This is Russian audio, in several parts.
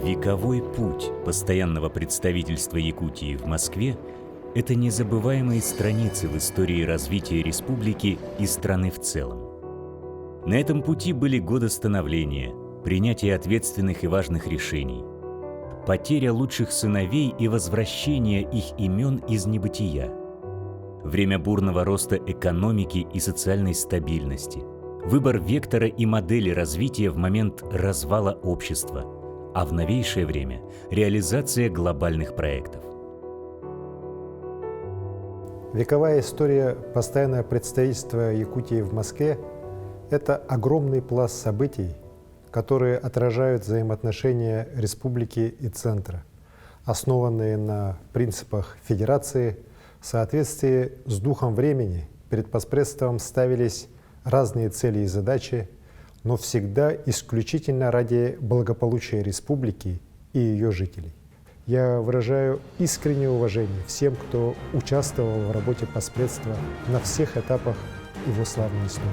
Вековой путь постоянного представительства Якутии в Москве – это незабываемые страницы в истории развития республики и страны в целом. На этом пути были годы становления, принятие ответственных и важных решений, потеря лучших сыновей и возвращение их имен из небытия, время бурного роста экономики и социальной стабильности, выбор вектора и модели развития в момент развала общества, а в новейшее время – реализация глобальных проектов. Вековая история постоянного представительства Якутии в Москве – это огромный пласт событий, которые отражают взаимоотношения республики и центра, основанные на принципах федерации. В соответствии с духом времени перед посредством ставились разные цели и задачи, но всегда исключительно ради благополучия республики и ее жителей. Я выражаю искреннее уважение всем, кто участвовал в работе посредства на всех этапах его славной истории.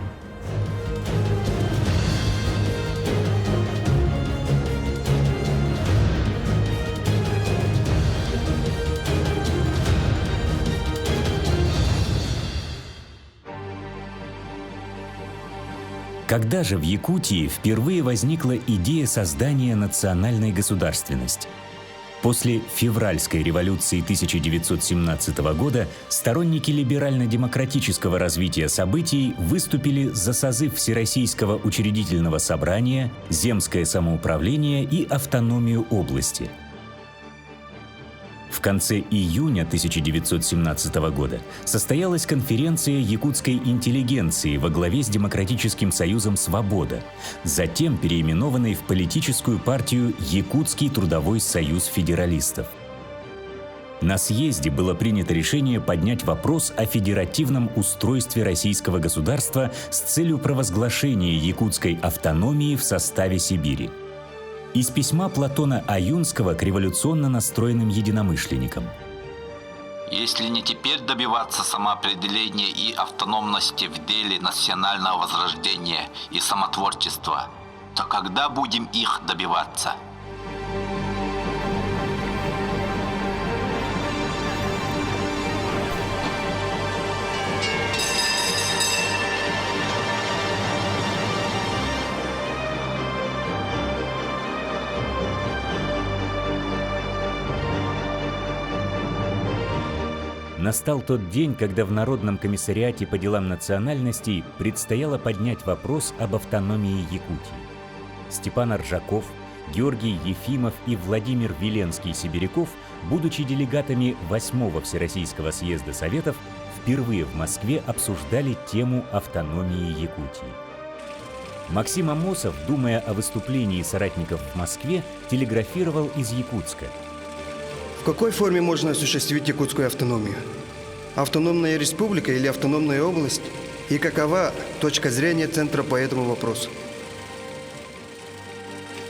Когда же в Якутии впервые возникла идея создания национальной государственности? После февральской революции 1917 года сторонники либерально-демократического развития событий выступили за созыв Всероссийского учредительного собрания, земское самоуправление и автономию области. В конце июня 1917 года состоялась конференция якутской интеллигенции во главе с Демократическим союзом «Свобода», затем переименованной в политическую партию Якутский трудовой союз федералистов. На съезде было принято решение поднять вопрос о федеративном устройстве российского государства с целью провозглашения якутской автономии в составе Сибири. Из письма Платона Аюнского к революционно настроенным единомышленникам. Если не теперь добиваться самоопределения и автономности в деле национального возрождения и самотворчества, то когда будем их добиваться? Настал тот день, когда в Народном комиссариате по делам национальностей предстояло поднять вопрос об автономии Якутии. Степан Оржаков, Георгий Ефимов и Владимир Веленский-Сибиряков, будучи делегатами 8-го Всероссийского съезда Советов, впервые в Москве обсуждали тему автономии Якутии. Максим Амосов, думая о выступлении соратников в Москве, телеграфировал из Якутска. В какой форме можно осуществить якутскую автономию? Автономная республика или автономная область? И какова точка зрения Центра по этому вопросу?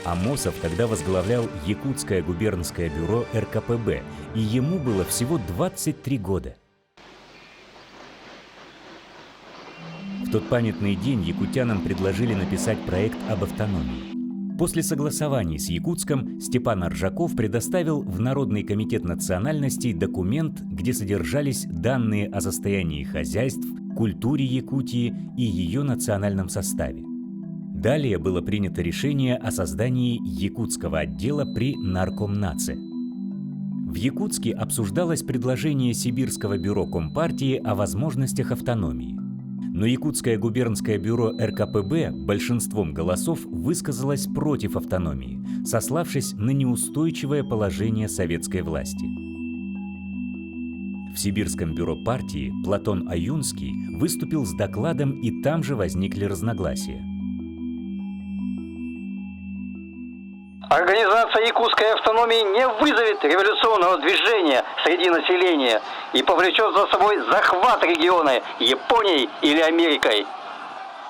Амосов тогда возглавлял Якутское губернское бюро РКПБ, и ему было всего 23 года. В тот памятный день якутянам предложили написать проект об автономии. После согласований с Якутском Степан Оржаков предоставил в Народный комитет национальностей документ, где содержались данные о состоянии хозяйств, культуре Якутии и ее национальном составе. Далее было принято решение о создании якутского отдела при Наркомнаце. В Якутске обсуждалось предложение Сибирского бюро Компартии о возможностях автономии. Но Якутское губернское бюро РКПБ большинством голосов высказалось против автономии, сославшись на неустойчивое положение советской власти. В Сибирском бюро партии Платон Аюнский выступил с докладом, и там же возникли разногласия. Организация якутской автономии не вызовет революционного движения среди населения и повлечет за собой захват региона Японией или Америкой.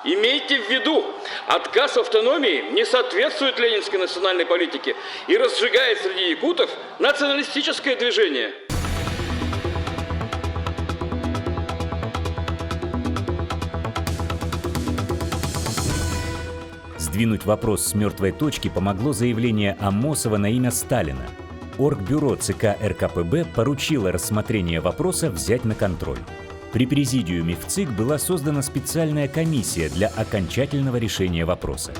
Имейте в виду, отказ автономии не соответствует ленинской национальной политике и разжигает среди якутов националистическое движение. С Сдвинуть вопрос с мертвой точки помогло заявление Амосова на имя Сталина. Оргбюро ЦК РКПБ поручило рассмотрение вопроса взять на контроль. При президиуме в ЦИК была создана специальная комиссия для окончательного решения вопроса.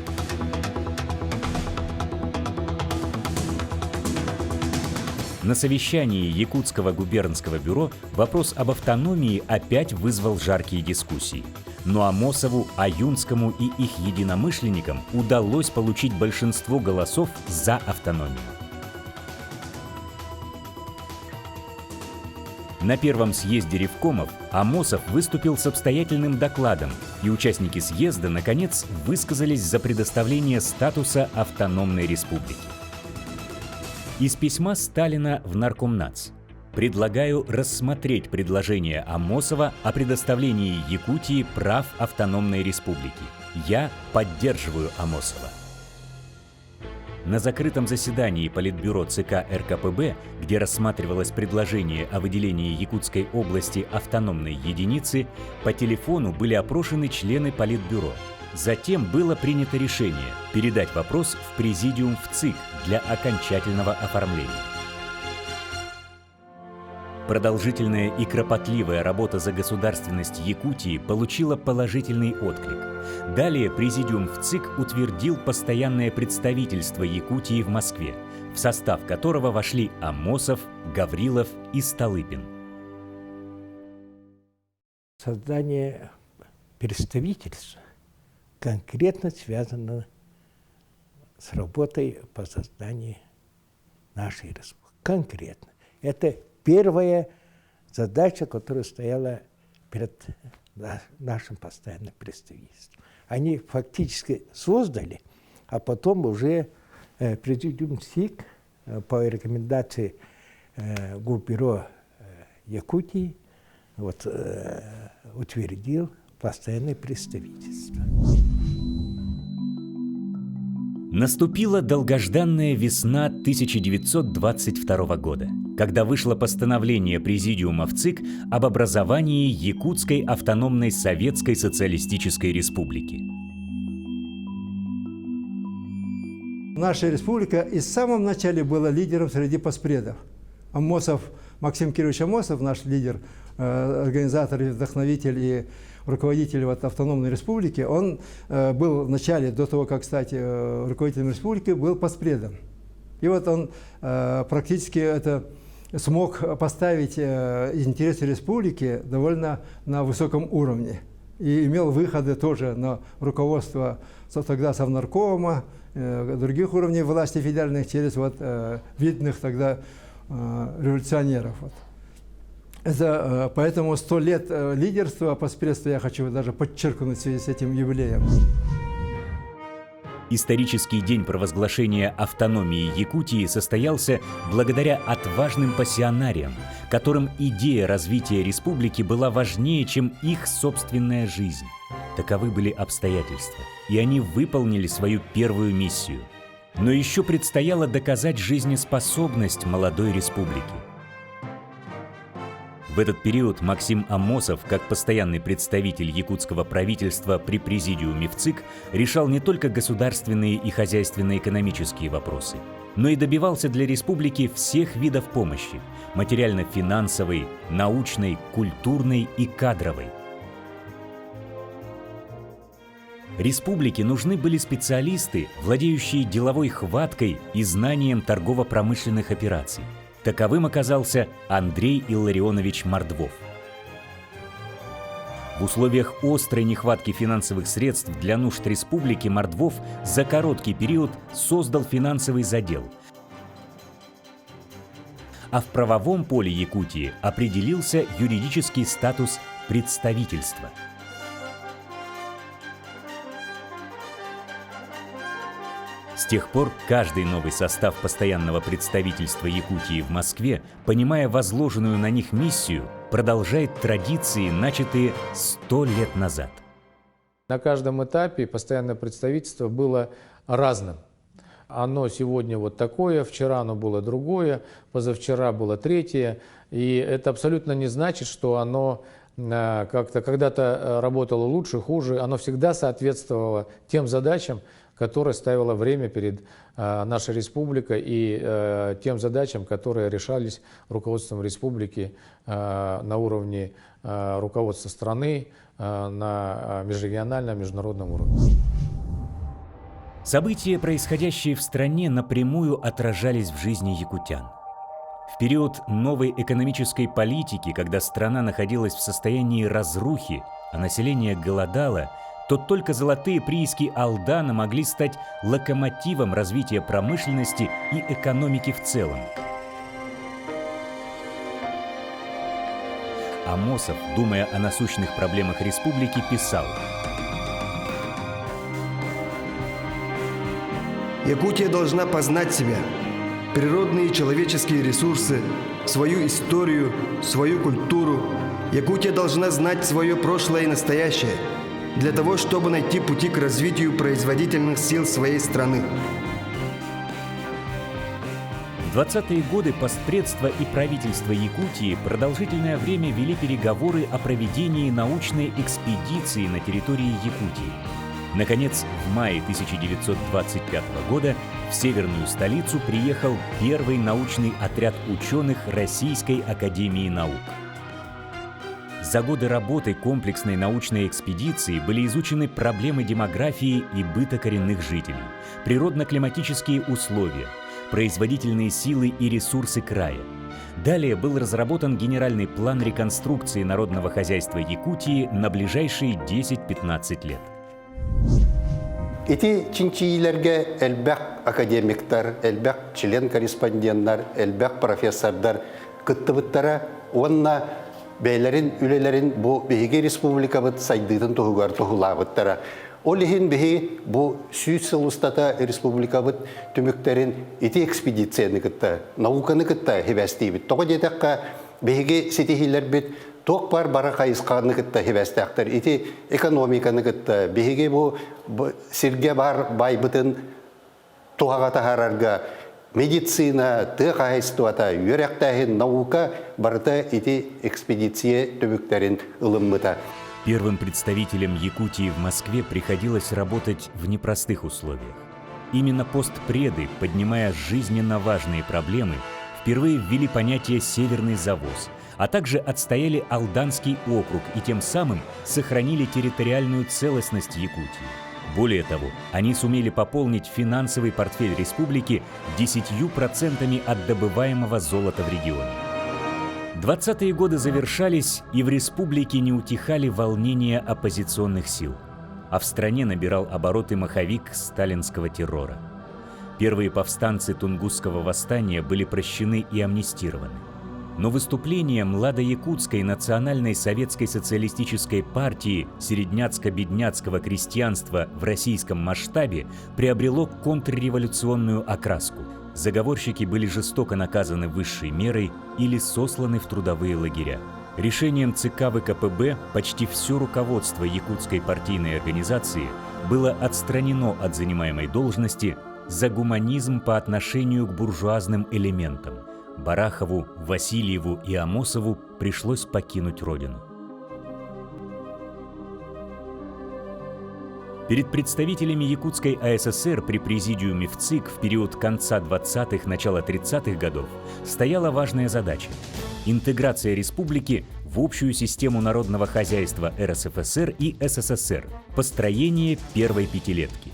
На совещании Якутского губернского бюро вопрос об автономии опять вызвал жаркие дискуссии. Но Амосову, Аюнскому и их единомышленникам удалось получить большинство голосов за автономию. На первом съезде ревкомов Амосов выступил с обстоятельным докладом, и участники съезда, наконец, высказались за предоставление статуса автономной республики. Из письма Сталина в Наркомнац. Предлагаю рассмотреть предложение Амосова о предоставлении Якутии прав автономной республики. Я поддерживаю Амосова. На закрытом заседании Политбюро ЦК РКПБ, где рассматривалось предложение о выделении Якутской области автономной единицы, по телефону были опрошены члены Политбюро. Затем было принято решение передать вопрос в президиум в ЦИК для окончательного оформления. Продолжительная и кропотливая работа за государственность Якутии получила положительный отклик. Далее президиум в ЦИК утвердил постоянное представительство Якутии в Москве, в состав которого вошли Амосов, Гаврилов и Столыпин. Создание представительства конкретно связано с работой по созданию нашей республики. Конкретно. Это первая задача, которая стояла перед нашим постоянным представительством. Они фактически создали, а потом уже президиум ЦИК по рекомендации Губбюро Якутии утвердил постоянное представительство. Наступила долгожданная весна 1922 года, когда вышло постановление Президиума в ЦИК об образовании Якутской автономной Советской Социалистической Республики. Наша республика и в самом начале была лидером среди постпредов. Амосов, Максим Кирович Амосов, наш лидер, организатор, вдохновитель и руководитель автономной республики, он был в начале, до того, как стать руководителем республики, был постпредом. И вот он практически смог поставить интересы республики довольно на высоком уровне. И имел выходы тоже на руководство тогда Совнаркома, других уровней власти федеральных через видных тогда революционеров. Это, поэтому 100 лет лидерства постпредства я хочу даже подчеркнуть в связи с этим юбилеем. Исторический день провозглашения автономии Якутии состоялся благодаря отважным пассионариям, которым идея развития республики была важнее, чем их собственная жизнь. Таковы были обстоятельства, и они выполнили свою первую миссию. Но еще предстояло доказать жизнеспособность молодой республики. В этот период Максим Амосов, как постоянный представитель якутского правительства при президиуме в ЦИК, решал не только государственные и хозяйственно-экономические вопросы, но и добивался для республики всех видов помощи – материально-финансовой, научной, культурной и кадровой. Республике нужны были специалисты, владеющие деловой хваткой и знанием торгово-промышленных операций. Таковым оказался Андрей Илларионович Мордвов. В условиях острой нехватки финансовых средств для нужд республики Мордвов за короткий период создал финансовый задел, а в правовом поле Якутии определился юридический статус представительства. С тех пор каждый новый состав постоянного представительства Якутии в Москве, понимая возложенную на них миссию, продолжает традиции, начатые 100 лет назад. На каждом этапе постоянное представительство было разным. Оно сегодня вот такое, вчера оно было другое, позавчера было третье. И это абсолютно не значит, что оно как-то когда-то работало лучше, хуже. Оно всегда соответствовало тем задачам, которое ставило время перед нашей республикой и тем задачам, которые решались руководством республики на уровне руководства страны, на межрегиональном, международном уровне. События, происходящие в стране, напрямую отражались в жизни якутян. В период новой экономической политики, когда страна находилась в состоянии разрухи, а население голодало, то только золотые прииски Алдана могли стать локомотивом развития промышленности и экономики в целом. Амосов, думая о насущных проблемах республики, писал: Якутия должна познать себя, природные и человеческие ресурсы, свою историю, свою культуру. Якутия должна знать свое прошлое и настоящее для того, чтобы найти пути к развитию производительных сил своей страны. В 20-е годы постпредство и правительство Якутии продолжительное время вели переговоры о проведении научной экспедиции на территории Якутии. Наконец, в мае 1925 года в северную столицу приехал первый научный отряд ученых Российской академии наук. За годы работы комплексной научной экспедиции были изучены проблемы демографии и быта коренных жителей, природно-климатические условия, производительные силы и ресурсы края. Далее был разработан генеральный план реконструкции народного хозяйства Якутии на ближайшие 10-15 лет. Ити чинчиилерге элбек академиктар, элбек член-корреспонденттар, элбек профессордар кыттыбыттара онна бейлерин, үлелерин бу беге республикабыт сайдыдын тугугар тухулабыттара. Олихин беги бу сүйсел устата республикабыт түмүктерин ити экспедицияны кытта, науканы кытта хебестейбит. Тоғы детекка беге сетихилер бит тоқ бар бара қайысқаны кытта хебестектер. Ити экономиканы кытта, беге бу сирге бар байбытын туғағата харарга медицина, тықайыстуата, юректахин наука барыта ити экспедиция түмүктерин ылыммыта. Первым представителям Якутии в Москве приходилось работать в непростых условиях. Именно постпреды, поднимая жизненно важные проблемы, впервые ввели понятие «северный завоз», а также отстояли Алданский округ и тем самым сохранили территориальную целостность Якутии. Более того, они сумели пополнить финансовый портфель республики 10% от добываемого золота в регионе. 20-е годы завершались, и в республике не утихали волнения оппозиционных сил, а в стране набирал обороты маховик сталинского террора. Первые повстанцы Тунгусского восстания были прощены и амнистированы. Но выступление Младоякутской национальной советской социалистической партии середняцко-бедняцкого крестьянства в российском масштабе приобрело контрреволюционную окраску. Заговорщики были жестоко наказаны высшей мерой или сосланы в трудовые лагеря. Решением ЦК ВКПБ почти все руководство якутской партийной организации было отстранено от занимаемой должности за гуманизм по отношению к буржуазным элементам. Барахову, Васильеву и Амосову пришлось покинуть родину. Перед представителями Якутской АССР при президиуме ВЦИК в период конца 20-х, начала 30-х годов стояла важная задача – интеграция республики в общую систему народного хозяйства РСФСР и СССР, построение первой пятилетки.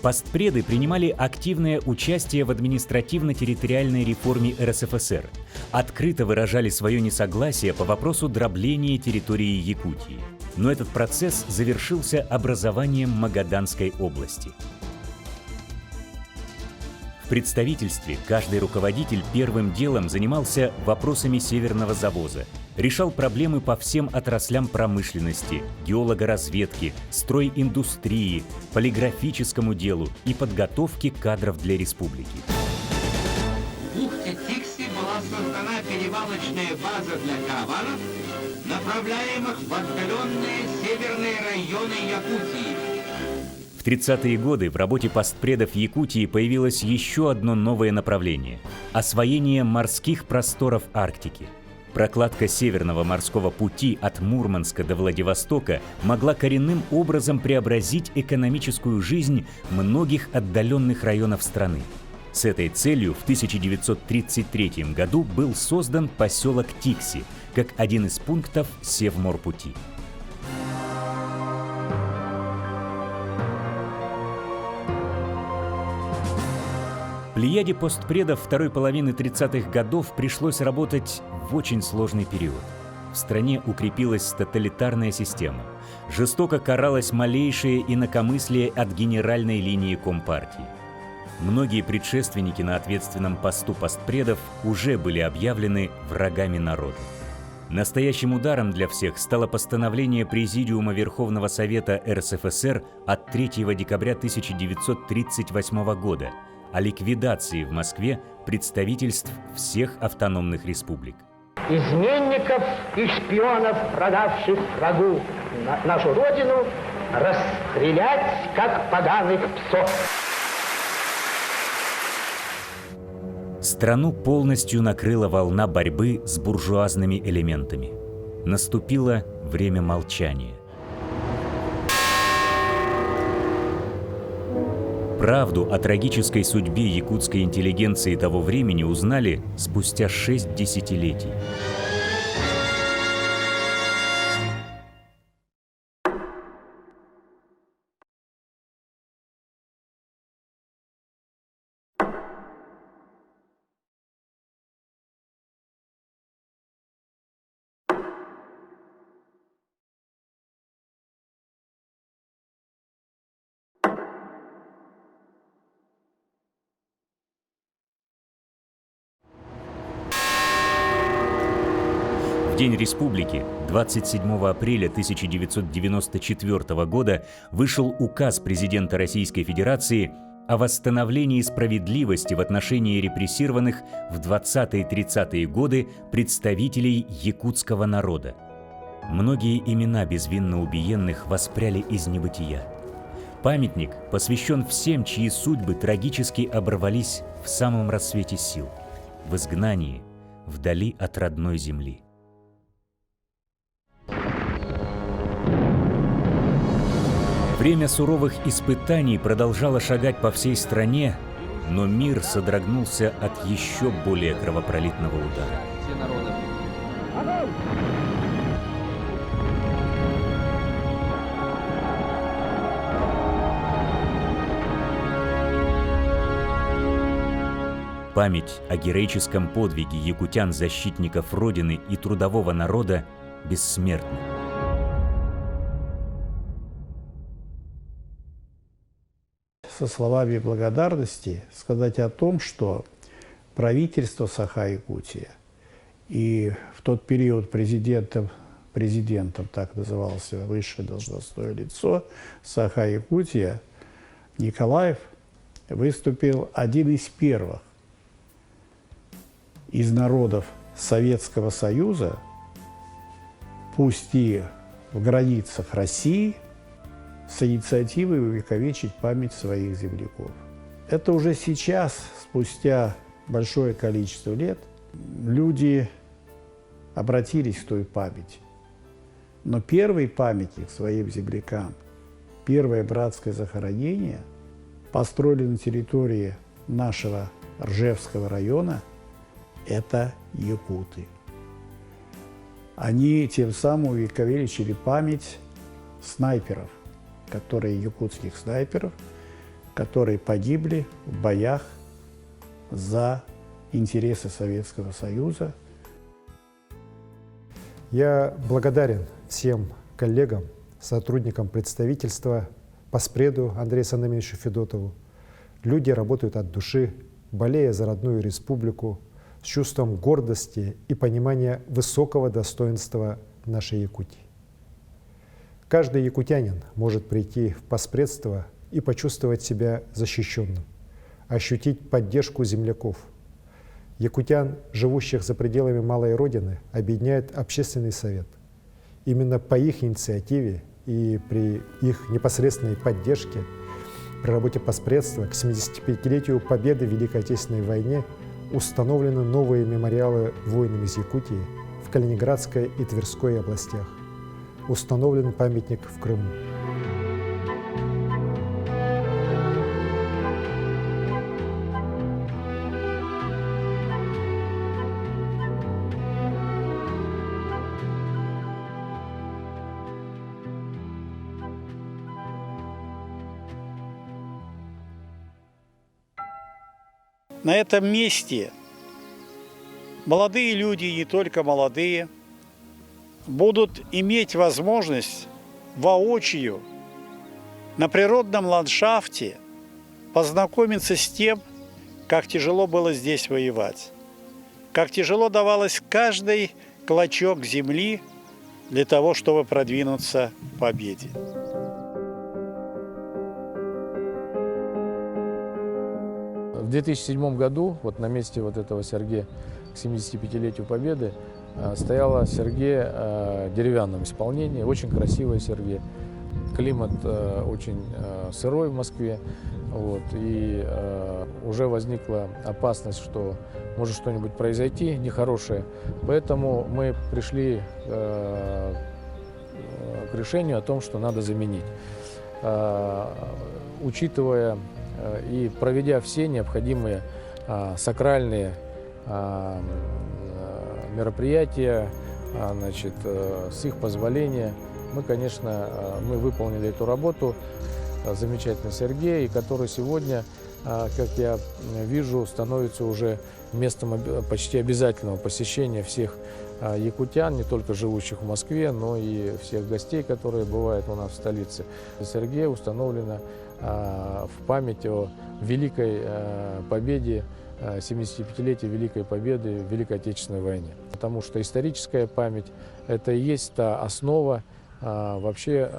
Постпреды принимали активное участие в административно-территориальной реформе РСФСР, открыто выражали свое несогласие по вопросу дробления территории Якутии. Но этот процесс завершился образованием Магаданской области. В представительстве каждый руководитель первым делом занимался вопросами северного завоза, решал проблемы по всем отраслям промышленности, геологоразведки, стройиндустрии, полиграфическому делу и подготовке кадров для республики. В бухте Тикси была создана перевалочная база для караванов, направляемых в отдаленные северные районы Якутии. В 30-е годы в работе постпредов Якутии появилось еще одно новое направление – освоение морских просторов Арктики. Прокладка Северного морского пути от Мурманска до Владивостока могла коренным образом преобразить экономическую жизнь многих отдаленных районов страны. С этой целью в 1933 году был создан поселок Тикси как один из пунктов Севморпути. Плеяде постпредов второй половины 30-х годов пришлось работать в очень сложный период. В стране укрепилась тоталитарная система. Жестоко каралось малейшее инакомыслие от генеральной линии Компартии. Многие предшественники на ответственном посту постпредов уже были объявлены врагами народа. Настоящим ударом для всех стало постановление Президиума Верховного Совета РСФСР от 3 декабря 1938 года о ликвидации в Москве представительств всех автономных республик. Изменников и шпионов, продавших врагу нашу родину, расстрелять, как поганых псов. Страну полностью накрыла волна борьбы с буржуазными элементами. Наступило время молчания. Правду о трагической судьбе якутской интеллигенции того времени узнали спустя 6 десятилетий. В День Республики, 27 апреля 1994 года, вышел указ президента Российской Федерации о восстановлении справедливости в отношении репрессированных в 20-30-е годы представителей якутского народа. Многие имена безвинно убиенных воспряли из небытия. Памятник посвящен всем, чьи судьбы трагически оборвались в самом рассвете сил, в изгнании, вдали от родной земли. Время суровых испытаний продолжало шагать по всей стране, но мир содрогнулся от еще более кровопролитного удара. Память о героическом подвиге якутян-защитников Родины и трудового народа бессмертна. Со словами благодарности сказать о том, что правительство Саха-Якутия и в тот период президентом, так назывался высшее должностное лицо Саха-Якутия, Николаев, выступил один из первых из народов Советского Союза, пусть и в границах России, с инициативой увековечить память своих земляков. Это уже сейчас, спустя большое количество лет, люди обратились к той памяти. Но первый памятник своим землякам, первое братское захоронение, построили на территории нашего Ржевского района, это якуты. Они тем самым увековечили память снайперов, якутских снайперов, которые погибли в боях за интересы Советского Союза. Я благодарен всем коллегам, сотрудникам представительства, постпреду Андрею Санаминовичу Федотову. Люди работают от души, болея за родную республику, с чувством гордости и понимания высокого достоинства нашей Якутии. Каждый якутянин может прийти в постпредство и почувствовать себя защищенным, ощутить поддержку земляков. Якутян, живущих за пределами малой родины, объединяет общественный совет. Именно по их инициативе и при их непосредственной поддержке при работе постпредства к 75-летию победы в Великой Отечественной войне установлены новые мемориалы воинам из Якутии, в в Калининградской и Тверской областях. Установлен памятник в Крыму. На этом месте молодые люди, и не только молодые, будут иметь возможность воочию на природном ландшафте познакомиться с тем, как тяжело было здесь воевать, как тяжело давалось каждый клочок земли для того, чтобы продвинуться к победе. В 2007 году вот на месте вот этого Сергея к 75-летию Победы стояла Сергея в деревянном исполнении, очень красивая Сергея. Климат очень сырой в Москве, вот, и уже возникла опасность, что может что-нибудь произойти нехорошее. Поэтому мы пришли к решению о том, что надо заменить. Учитывая и проведя все необходимые сакральные мероприятия, значит, с их позволения, мы выполнили эту работу. Замечательный Сергей, который сегодня, как я вижу, становится уже местом почти обязательного посещения всех якутян, не только живущих в Москве, но и всех гостей, которые бывают у нас в столице. Сергея установлено в память о Великой Победе, 75-летие Великой Победы в Великой Отечественной войне. Потому что историческая память – это и есть та основа вообще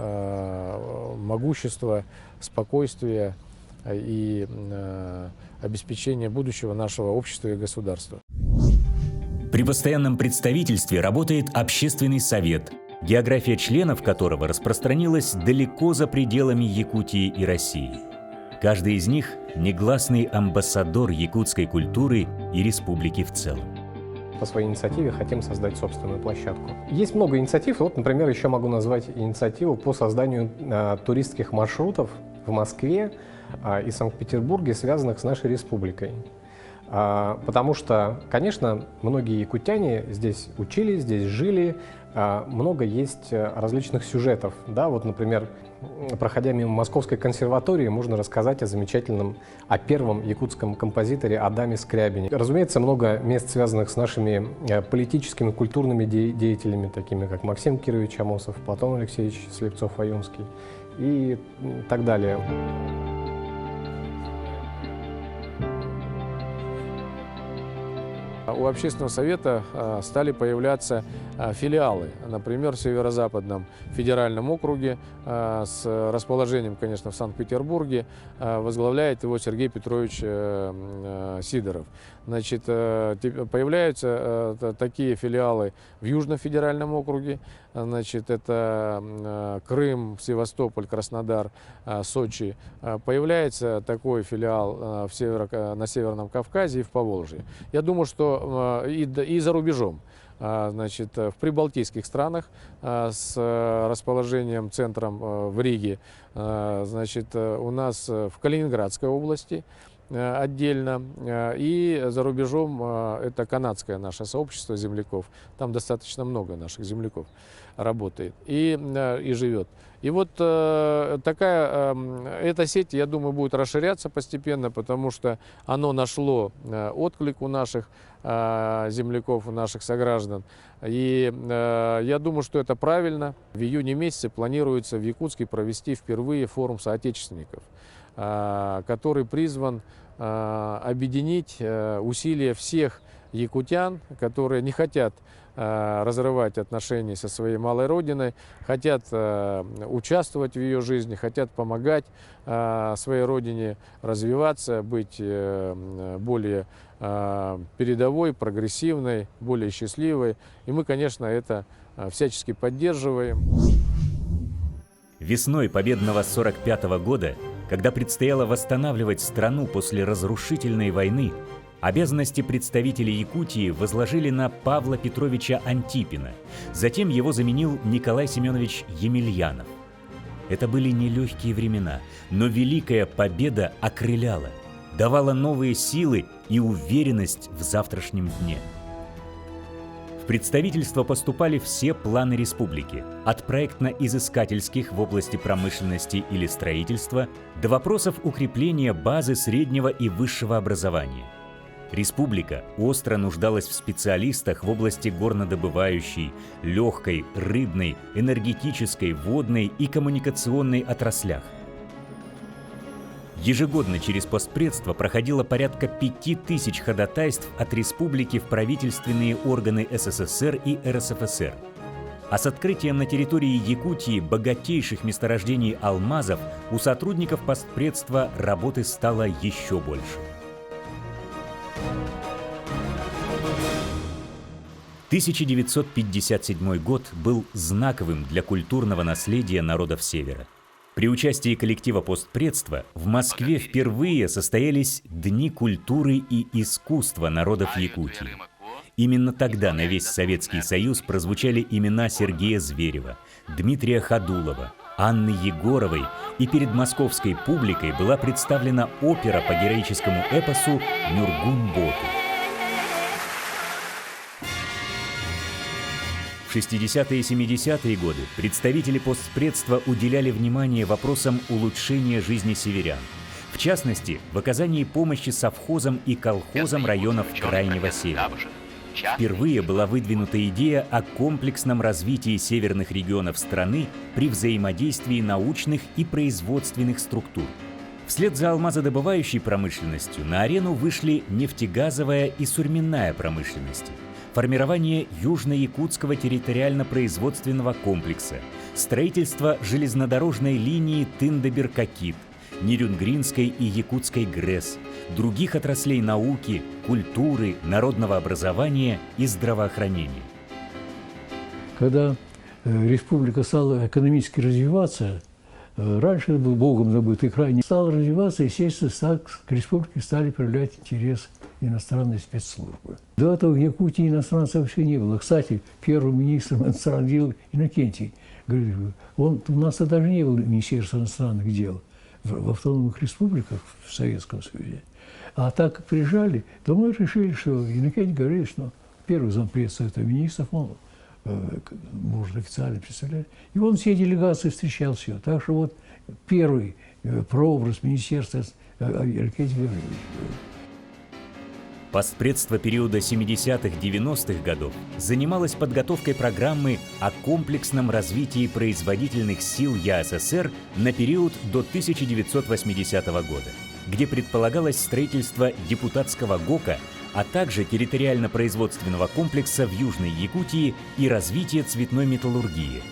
могущества, спокойствия и обеспечения будущего нашего общества и государства. При постоянном представительстве работает общественный совет, география членов которого распространилась далеко за пределами Якутии и России. Каждый из них – негласный амбассадор якутской культуры и республики в целом. По своей инициативе хотим создать собственную площадку. Есть много инициатив. Вот, например, еще могу назвать инициативу по созданию туристских маршрутов в Москве и Санкт-Петербурге, связанных с нашей республикой. Потому что, конечно, многие якутяне здесь учились, здесь жили, много есть различных сюжетов. Да, вот, например, проходя мимо Московской консерватории, можно рассказать о первом якутском композиторе Адаме Скрябине. Разумеется, много мест, связанных с нашими политическими, культурными деятелями, такими как Максим Кирович Амосов, Платон Алексеевич Слепцов-Ваюнский и так далее. У общественного совета стали появляться филиалы. Например, в Северо-Западном федеральном округе с расположением, конечно, в Санкт-Петербурге. Возглавляет его Сергей Петрович Сидоров. Значит, появляются такие филиалы в Южном федеральном округе. Значит, это Крым, Севастополь, Краснодар, Сочи. Появляется такой филиал на Северном Кавказе и в Поволжье. Я думаю, что и за рубежом. Значит, в прибалтийских странах с расположением центром в Риге, значит, у нас в Калининградской области отдельно, и за рубежом это канадское наше сообщество земляков. Там достаточно много наших земляков работает и живет. И вот эта сеть, я думаю, будет расширяться постепенно, потому что оно нашло отклик у наших земляков, у наших сограждан. И я думаю, что это правильно. В июне месяце планируется в Якутске провести впервые форум соотечественников, который призван объединить усилия всех якутян, которые не хотят разрывать отношения со своей малой родиной, хотят участвовать в ее жизни, хотят помогать своей родине развиваться, быть более передовой, прогрессивной, более счастливой. И мы, конечно, это всячески поддерживаем. Весной победного 1945 года, когда предстояло восстанавливать страну после разрушительной войны, Обязанности представителей Якутии возложили на Павла Петровича Антипина. Затем его заменил Николай Семенович Емельянов. Это были нелегкие времена, но Великая Победа окрыляла, давала новые силы и уверенность в завтрашнем дне. В представительство поступали все планы республики, от проектно-изыскательских в области промышленности или строительства до вопросов укрепления базы среднего и высшего образования. Республика остро нуждалась в специалистах в области горнодобывающей, легкой, рыбной, энергетической, водной и коммуникационной отраслях. Ежегодно через постпредство проходило порядка 5000 ходатайств от республики в правительственные органы СССР и РСФСР. А с открытием на территории Якутии богатейших месторождений алмазов у сотрудников постпредства работы стало еще больше. – 1957 год был знаковым для культурного наследия народов Севера. При участии коллектива постпредства в Москве впервые состоялись Дни культуры и искусства народов Якутии. Именно тогда на весь Советский Союз прозвучали имена Сергея Зверева, Дмитрия Ходулова, Анны Егоровой, и перед московской публикой была представлена опера по героическому эпосу «Нюргун-Боту». В 60-е и 70-е годы представители постпредства уделяли внимание вопросам улучшения жизни северян. В частности, в оказании помощи совхозам и колхозам районов Крайнего Севера. Впервые была выдвинута идея о комплексном развитии северных регионов страны при взаимодействии научных и производственных структур. Вслед за алмазодобывающей промышленностью на арену вышли нефтегазовая и сурьменная промышленности, формирование Южно-Якутского территориально-производственного комплекса, строительство железнодорожной линии Тында-Беркакит, Нерюнгринской и Якутской ГРЭС, других отраслей науки, культуры, народного образования и здравоохранения. Когда республика стала экономически развиваться, раньше был богом забытый край, не стал развиваться, естественно, к республике стали проявлять интерес иностранные спецслужбы. До этого в Якутии иностранцев вообще не было. Кстати, первым министром иностранных дел Иннокентий, говорит, у нас даже не было Министерства иностранных дел в автономных республиках в Советском Союзе. А так как приезжали, то мы решили, что Иннокентий говорит, что первый зампред Совета министров, он может официально представлять. И он все делегации встречал все. Так что вот первый прообраз министерства Иннокентий Гаврилович. Постпредство периода 70-х-90-х годов занималось подготовкой программы о комплексном развитии производительных сил ЯССР на период до 1980 года, где предполагалось строительство депутатского ГОКа, а также территориально-производственного комплекса в Южной Якутии и развитие цветной металлургии.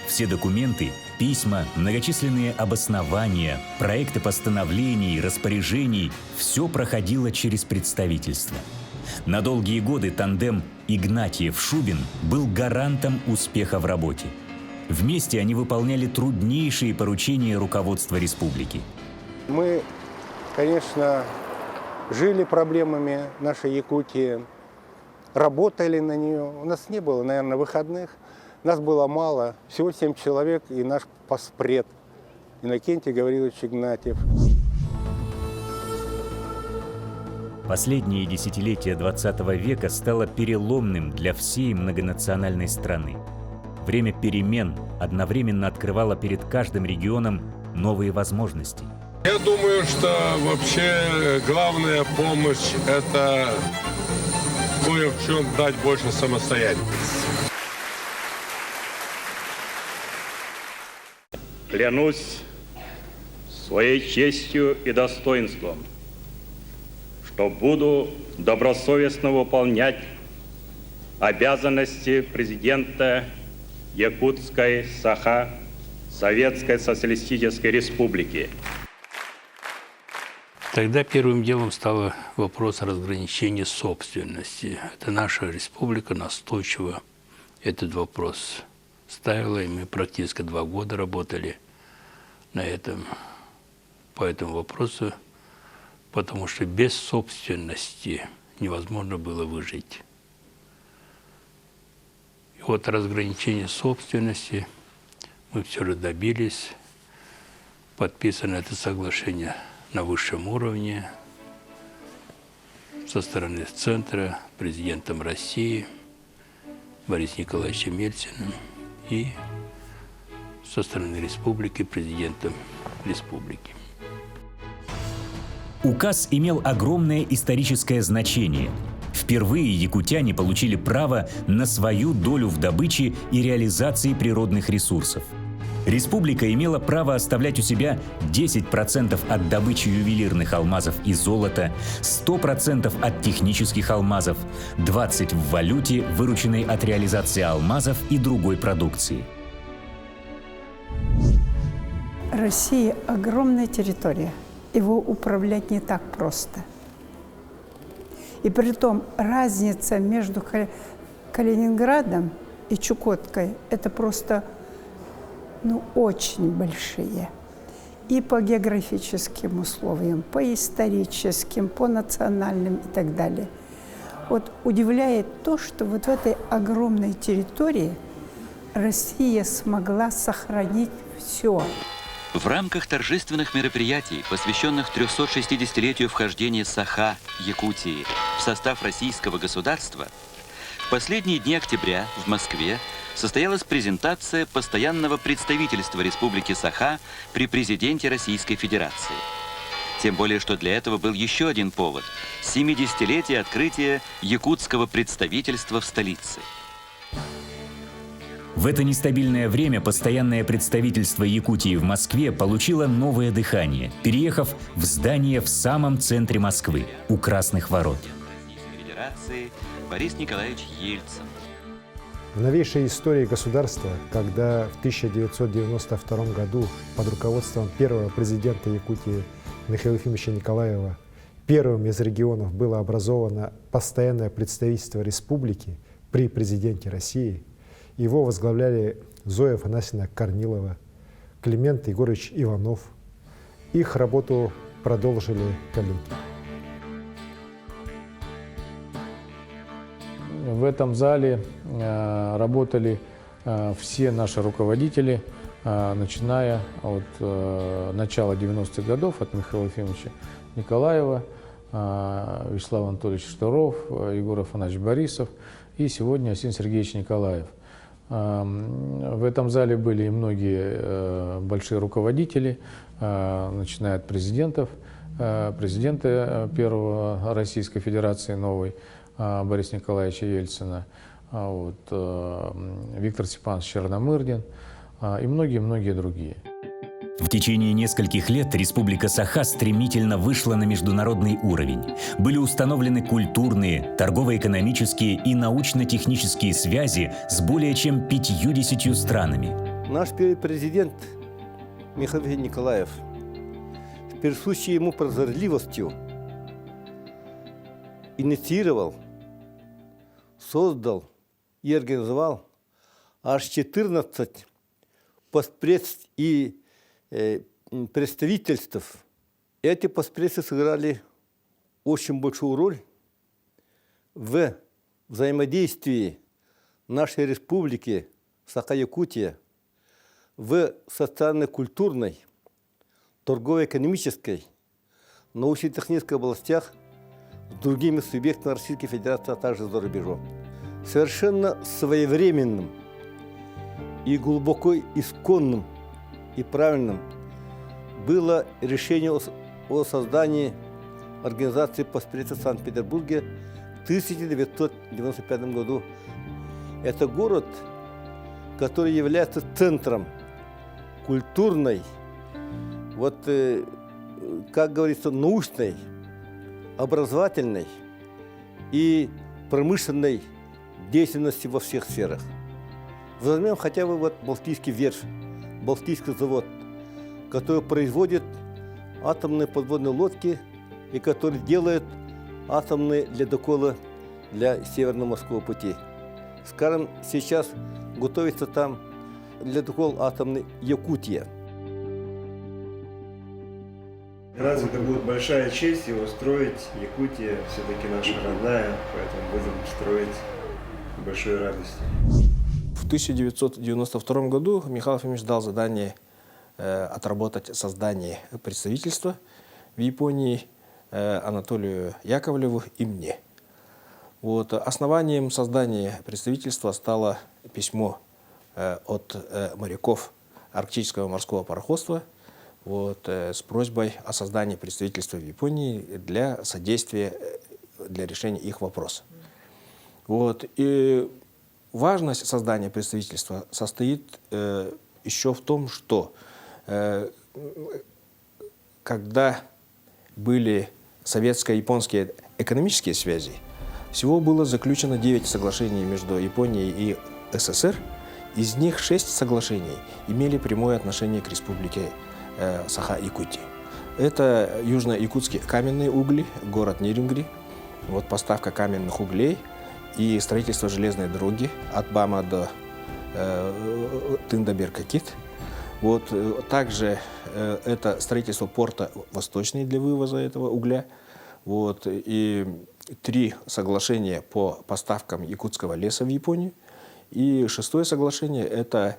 Все документы, письма, многочисленные обоснования, проекты постановлений, распоряжений – все проходило через представительство. На долгие годы тандем Игнатьев-Шубин был гарантом успеха в работе. Вместе они выполняли труднейшие поручения руководства республики. Мы, конечно, жили проблемами нашей Якутии, работали на нее. У нас не было, наверное, выходных. Нас было мало, всего 7 человек, и наш постпред Иннокентий Гаврилович Игнатьев. Последние десятилетия XX века стало переломным для всей многонациональной страны. Время перемен одновременно открывало перед каждым регионом новые возможности. Я думаю, что вообще главная помощь – это кое в чем дать больше самостоятельности. Клянусь своей честью и достоинством, что буду добросовестно выполнять обязанности президента Якутской Саха Советской Социалистической Республики. Тогда первым делом стал вопрос разграничения собственности. Это наша республика настойчиво этот вопрос ставила, и мы практически 2 года работали по этому вопросу. потому что без собственности невозможно было выжить. И вот разграничение собственности мы все же добились. Подписано это соглашение на высшем уровне со стороны Центра, президентом России Борисом Николаевичем Ельциным и со стороны республики президентом республики. Указ имел огромное историческое значение. Впервые якутяне получили право на свою долю в добыче и реализации природных ресурсов. Республика имела право оставлять у себя 10% от добычи ювелирных алмазов и золота, 100% от технических алмазов, 20% в валюте, вырученной от реализации алмазов и другой продукции. Россия – огромная территория. Его управлять не так просто. И притом разница между Калининградом и Чукоткой – это просто очень большие. И по географическим условиям, по историческим, по национальным и так далее. Вот удивляет то, что вот в этой огромной территории Россия смогла сохранить все. В рамках торжественных мероприятий, посвященных 360-летию вхождения Саха, Якутии, в состав российского государства, в последние дни октября в Москве состоялась презентация постоянного представительства Республики Саха при президенте Российской Федерации. Тем более, что для этого был еще один повод – 70-летие открытия якутского представительства в столице. В это нестабильное время постоянное представительство Якутии в Москве получило новое дыхание, переехав в здание в самом центре Москвы, у Красных ворот. Федерации Борис Николаевич Ельцин. В новейшей истории государства, когда в 1992 году под руководством первого президента Якутии Михаила Ефимовича Николаева первым из регионов было образовано постоянное представительство республики при президенте России, его возглавляли Зоя Афанасьевна Корнилова, Климент Егорович Иванов. Их работу продолжили коллеги. В этом зале работали все наши руководители, начиная от начала 90-х годов, от Михаила Ефимовича Николаева, Вячеслав Анатольевич Штуров, Егор Афанасьевич Борисов и сегодня Асин Сергеевич Николаев. В этом зале были и многие большие руководители, начиная от президента первого Российской Федерации новой Бориса Николаевича Ельцина, Виктор Степанович Черномырдин и многие-многие другие. В течение нескольких лет Республика Саха стремительно вышла на международный уровень. Были установлены культурные, торгово-экономические и научно-технические связи с более чем 50 странами. Наш первый президент Михаил Николаев с присущей ему прозорливостью инициировал, создал и организовал аж 14 постпредств и представительств. Эти постпредства сыграли очень большую роль в взаимодействии нашей республики Саха-Якутия в социально-культурной, торгово-экономической, научно-технической областях с другими субъектами Российской Федерации, а также за рубежом. Совершенно своевременным и глубоко исконным и правильным было решение о создании организации постпредства в Санкт-Петербурге в 1995 году. Это город, который является центром культурной, как говорится, научной, образовательной и промышленной деятельности во всех сферах. Возьмем хотя бы Балтийский верфь, Балтийский завод, который производит атомные подводные лодки и который делает атомные ледоколы для Северного морского пути. Скажем, сейчас готовится там ледокол атомный «Якутия». Разве это будет большая честь его строить? Якутия все-таки наша родная, поэтому будем строить с большой радостью. В 1992 году Михаил Ефимович дал задание отработать создание представительства в Японии Анатолию Яковлеву и мне. Вот. Основанием создания представительства стало письмо от моряков Арктического морского пароходства с просьбой о создании представительства в Японии для содействия, для решения их вопроса. И важность создания представительства состоит еще в том, что когда были советско-японские экономические связи, всего было заключено 9 соглашений между Японией и СССР. Из них 6 соглашений имели прямое отношение к республике Саха-Якутия. Это южно-якутские каменные угли, город Нерингри, поставка каменных углей и строительство железной дороги от Бама до Тында-Беркакит. Также это строительство порта Восточный для вывоза этого угля. И 3 соглашения по поставкам якутского леса в Японию. И 6-е соглашение – это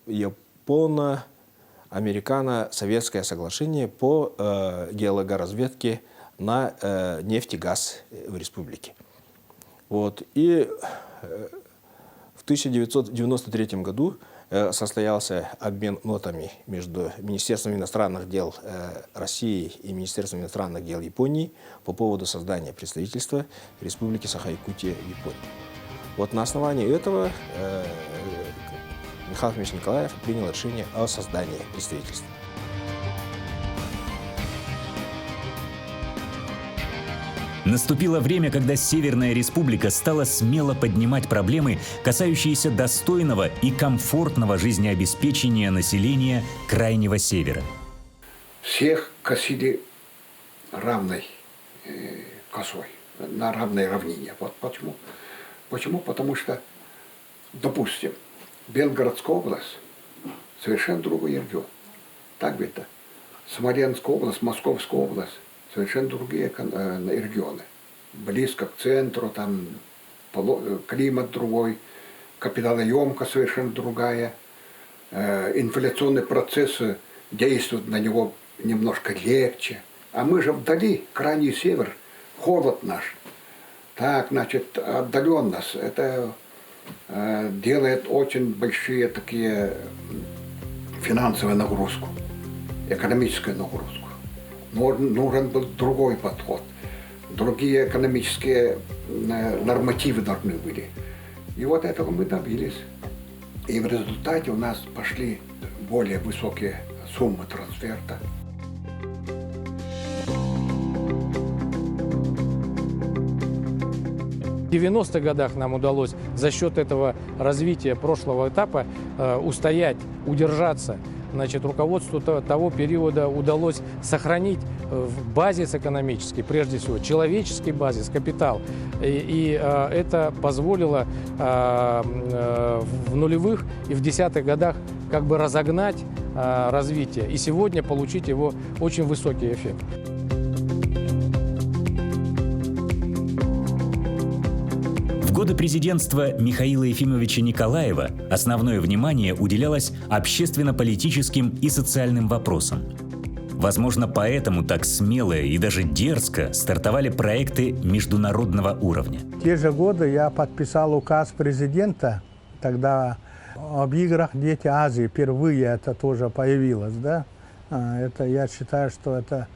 японо-американо-советское соглашение по геологоразведке на нефть и газ в республике. И в 1993 году состоялся обмен нотами между Министерством иностранных дел России и Министерством иностранных дел Японии по поводу создания представительства Республики Саха-Якутия в Японии. На основании этого Михаил Ефимович Николаев принял решение о создании представительства. Наступило время, когда Северная Республика стала смело поднимать проблемы, касающиеся достойного и комфортного жизнеобеспечения населения Крайнего Севера. Всех косили равной косой, на равной равнине. Почему? Почему? Потому что, допустим, Белгородская область совершенно другой регион. Так ведь это. Смоленская область, Московская область совершенно другие регионы. Близко к центру, там климат другой, капиталоемкость совершенно другая. Инфляционные процессы действуют на него немножко легче. А мы же вдали, крайний север, холод наш. Так, значит, отдаленность, это делает очень большие такие финансовые нагрузку, экономическую нагрузку. Нужен был другой подход, другие экономические нормативы должны были. И этого мы добились. И в результате у нас пошли более высокие суммы трансферта. В 90-х годах нам удалось за счет этого развития прошлого этапа устоять, удержаться. Руководству того периода удалось сохранить базис экономический, прежде всего человеческий базис, капитал. И это позволило в нулевых и в десятых годах разогнать развитие и сегодня получить его очень высокий эффект. В годы президентства Михаила Ефимовича Николаева основное внимание уделялось общественно-политическим и социальным вопросам. Возможно, поэтому так смело и даже дерзко стартовали проекты международного уровня. В те же годы я подписал указ президента, тогда об играх «Дети Азии». Впервые это тоже появилось. Да? Это, я считаю, что это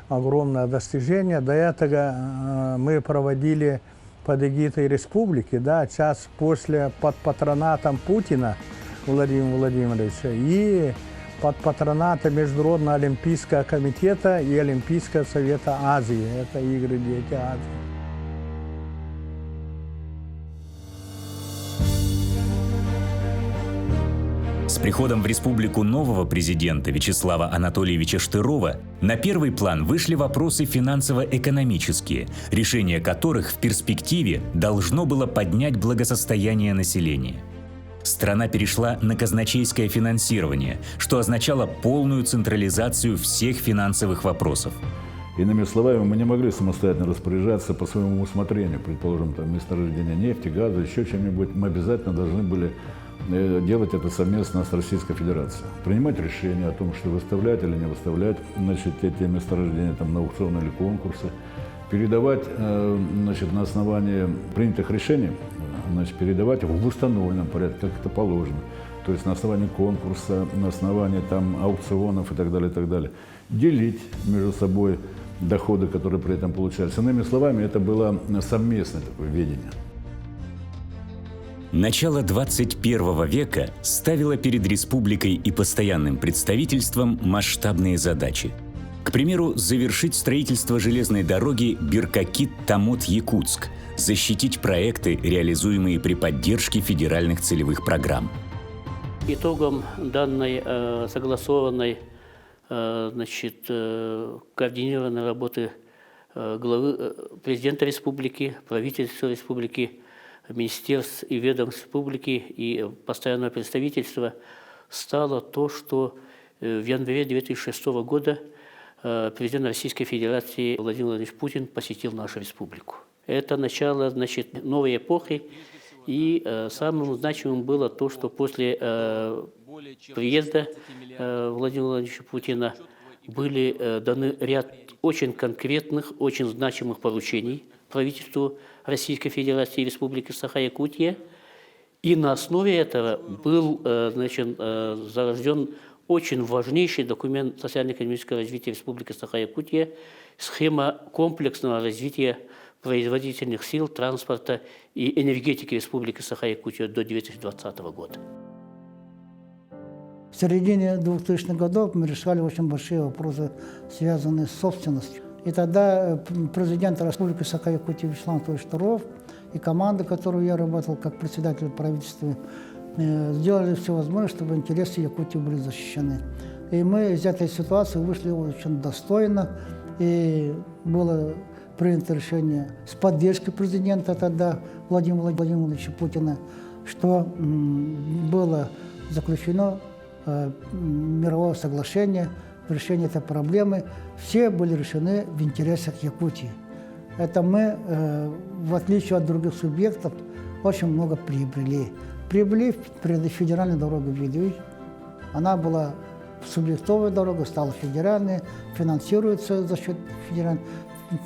огромное достижение. До этого мы проводили под эгидой республики, да, сейчас под патронатом Путина Владимира Владимировича и под патронатом Международного олимпийского комитета и Олимпийского совета Азии. Это игры «Дети Азии». С приходом в республику нового президента Вячеслава Анатольевича Штырова на первый план вышли вопросы финансово-экономические, решение которых в перспективе должно было поднять благосостояние населения. Страна перешла на казначейское финансирование, что означало полную централизацию всех финансовых вопросов. Иными словами, мы не могли самостоятельно распоряжаться по своему усмотрению, предположим, там, месторождение нефти, газа, еще чем-нибудь. Мы обязательно должны были делать это совместно с Российской Федерацией. Принимать решение о том, что выставлять или не выставлять, значит, эти месторождения там, на аукционы или конкурсы. Передавать, значит, на основании принятых решений, значит, передавать их в установленном порядке, как это положено. То есть на основании конкурса, на основании там, аукционов и так далее, и так далее. Делить между собой доходы, которые при этом получались. Иными словами, это было совместное такое ведение. Начало 21 века ставило перед республикой и постоянным представительством масштабные задачи. К примеру, завершить строительство железной дороги Беркакит-Тамот-Якутск, защитить проекты, реализуемые при поддержке федеральных целевых программ. Итогом данной согласованной, координированной работы главы президента республики, правительства республики, министерств и ведомств республики и постоянного представительства стало то, что в январе 2006 года президент Российской Федерации Владимир Владимирович Путин посетил нашу республику. Это начало, новой эпохи, и самым значимым было то, что после приезда Владимира Владимировича Путина были даны ряд очень конкретных, очень значимых поручений правительству Российской Федерации и Республики Саха-Якутия. И на основе этого был зарожден очень важнейший документ социально-экономического развития Республики Саха-Якутия, схема комплексного развития производительных сил, транспорта и энергетики Республики Саха-Якутия до 2020 года. В середине 2000-х годов мы решали очень большие вопросы, связанные с собственностью. И тогда президент Республики Саха-Якутия Вячеслав Анатольевич Туров и команда, которую я работал как председатель правительства, сделали все возможное, чтобы интересы Якутии были защищены. И мы из этой ситуации вышли очень достойно, и было принято решение с поддержкой президента тогда Владимира Владимировича Путина, что было заключено мировое соглашение в решении этой проблемы. Все были решены в интересах Якутии. Это мы, в отличие от других субъектов, очень много приобрели. Приобрели федеральную дорогу Видвей. Она была субъектовая дорога, стала федеральной, финансируется за счет федеральной.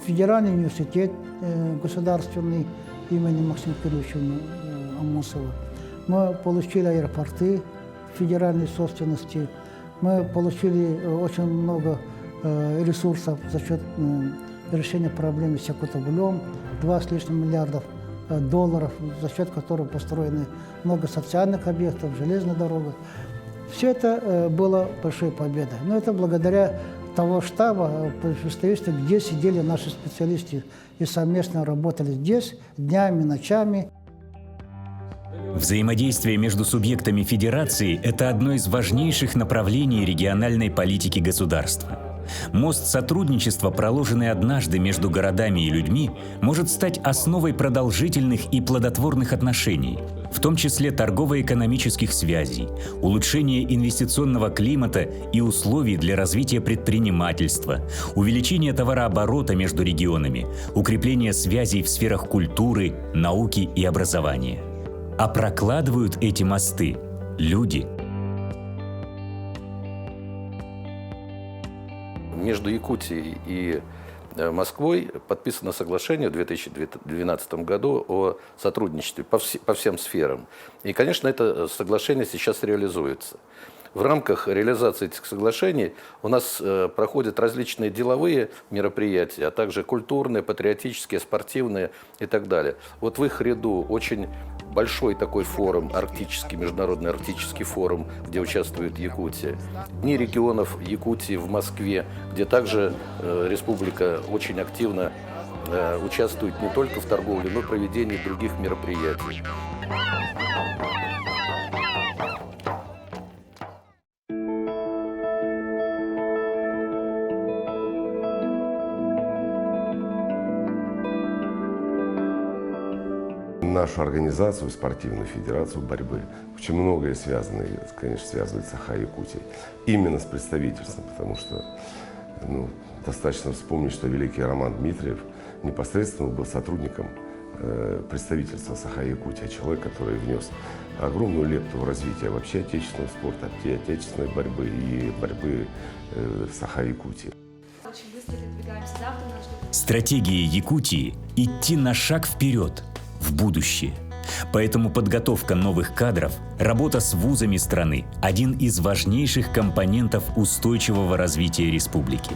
Федеральный университет государственный имени Максима Кирилловича Амосова. Мы получили аэропорты федеральной собственности. Мы получили очень много ресурсов за счет решения проблемы с Якутоуглем, 2 с лишним миллиардов долларов, за счет которых построены много социальных объектов, железная дорога. Все это было большой победой. Но это благодаря того штаба, представительства, где сидели наши специалисты и совместно работали здесь днями, ночами. Взаимодействие между субъектами федерации – это одно из важнейших направлений региональной политики государства. Мост сотрудничества, проложенный однажды между городами и людьми, может стать основой продолжительных и плодотворных отношений, в том числе торгово-экономических связей, улучшения инвестиционного климата и условий для развития предпринимательства, увеличения товарооборота между регионами, укрепления связей в сферах культуры, науки и образования. А прокладывают эти мосты люди. Между Якутией и Москвой подписано соглашение в 2012 году о сотрудничестве по всем сферам. И, конечно, это соглашение сейчас реализуется. В рамках реализации этих соглашений у нас проходят различные деловые мероприятия, а также культурные, патриотические, спортивные и так далее. Вот в их ряду очень большой такой форум, арктический, международный арктический форум, где участвует Якутия. Дни регионов Якутии в Москве, где также республика очень активно участвует не только в торговле, но и в проведении других мероприятий. нашу организацию, спортивную федерацию борьбы. Очень многое связано, конечно, связывает Саха-Якутией. Именно с представительством, потому что достаточно вспомнить, что великий Роман Дмитриев непосредственно был сотрудником представительства Саха-Якутии, человек, который внес огромную лепту в развитие вообще отечественного спорта, отечественной борьбы и борьбы Саха-Якутии. Стратегия Якутии – идти на шаг вперед, в будущее. Поэтому подготовка новых кадров, работа с вузами страны – один из важнейших компонентов устойчивого развития республики.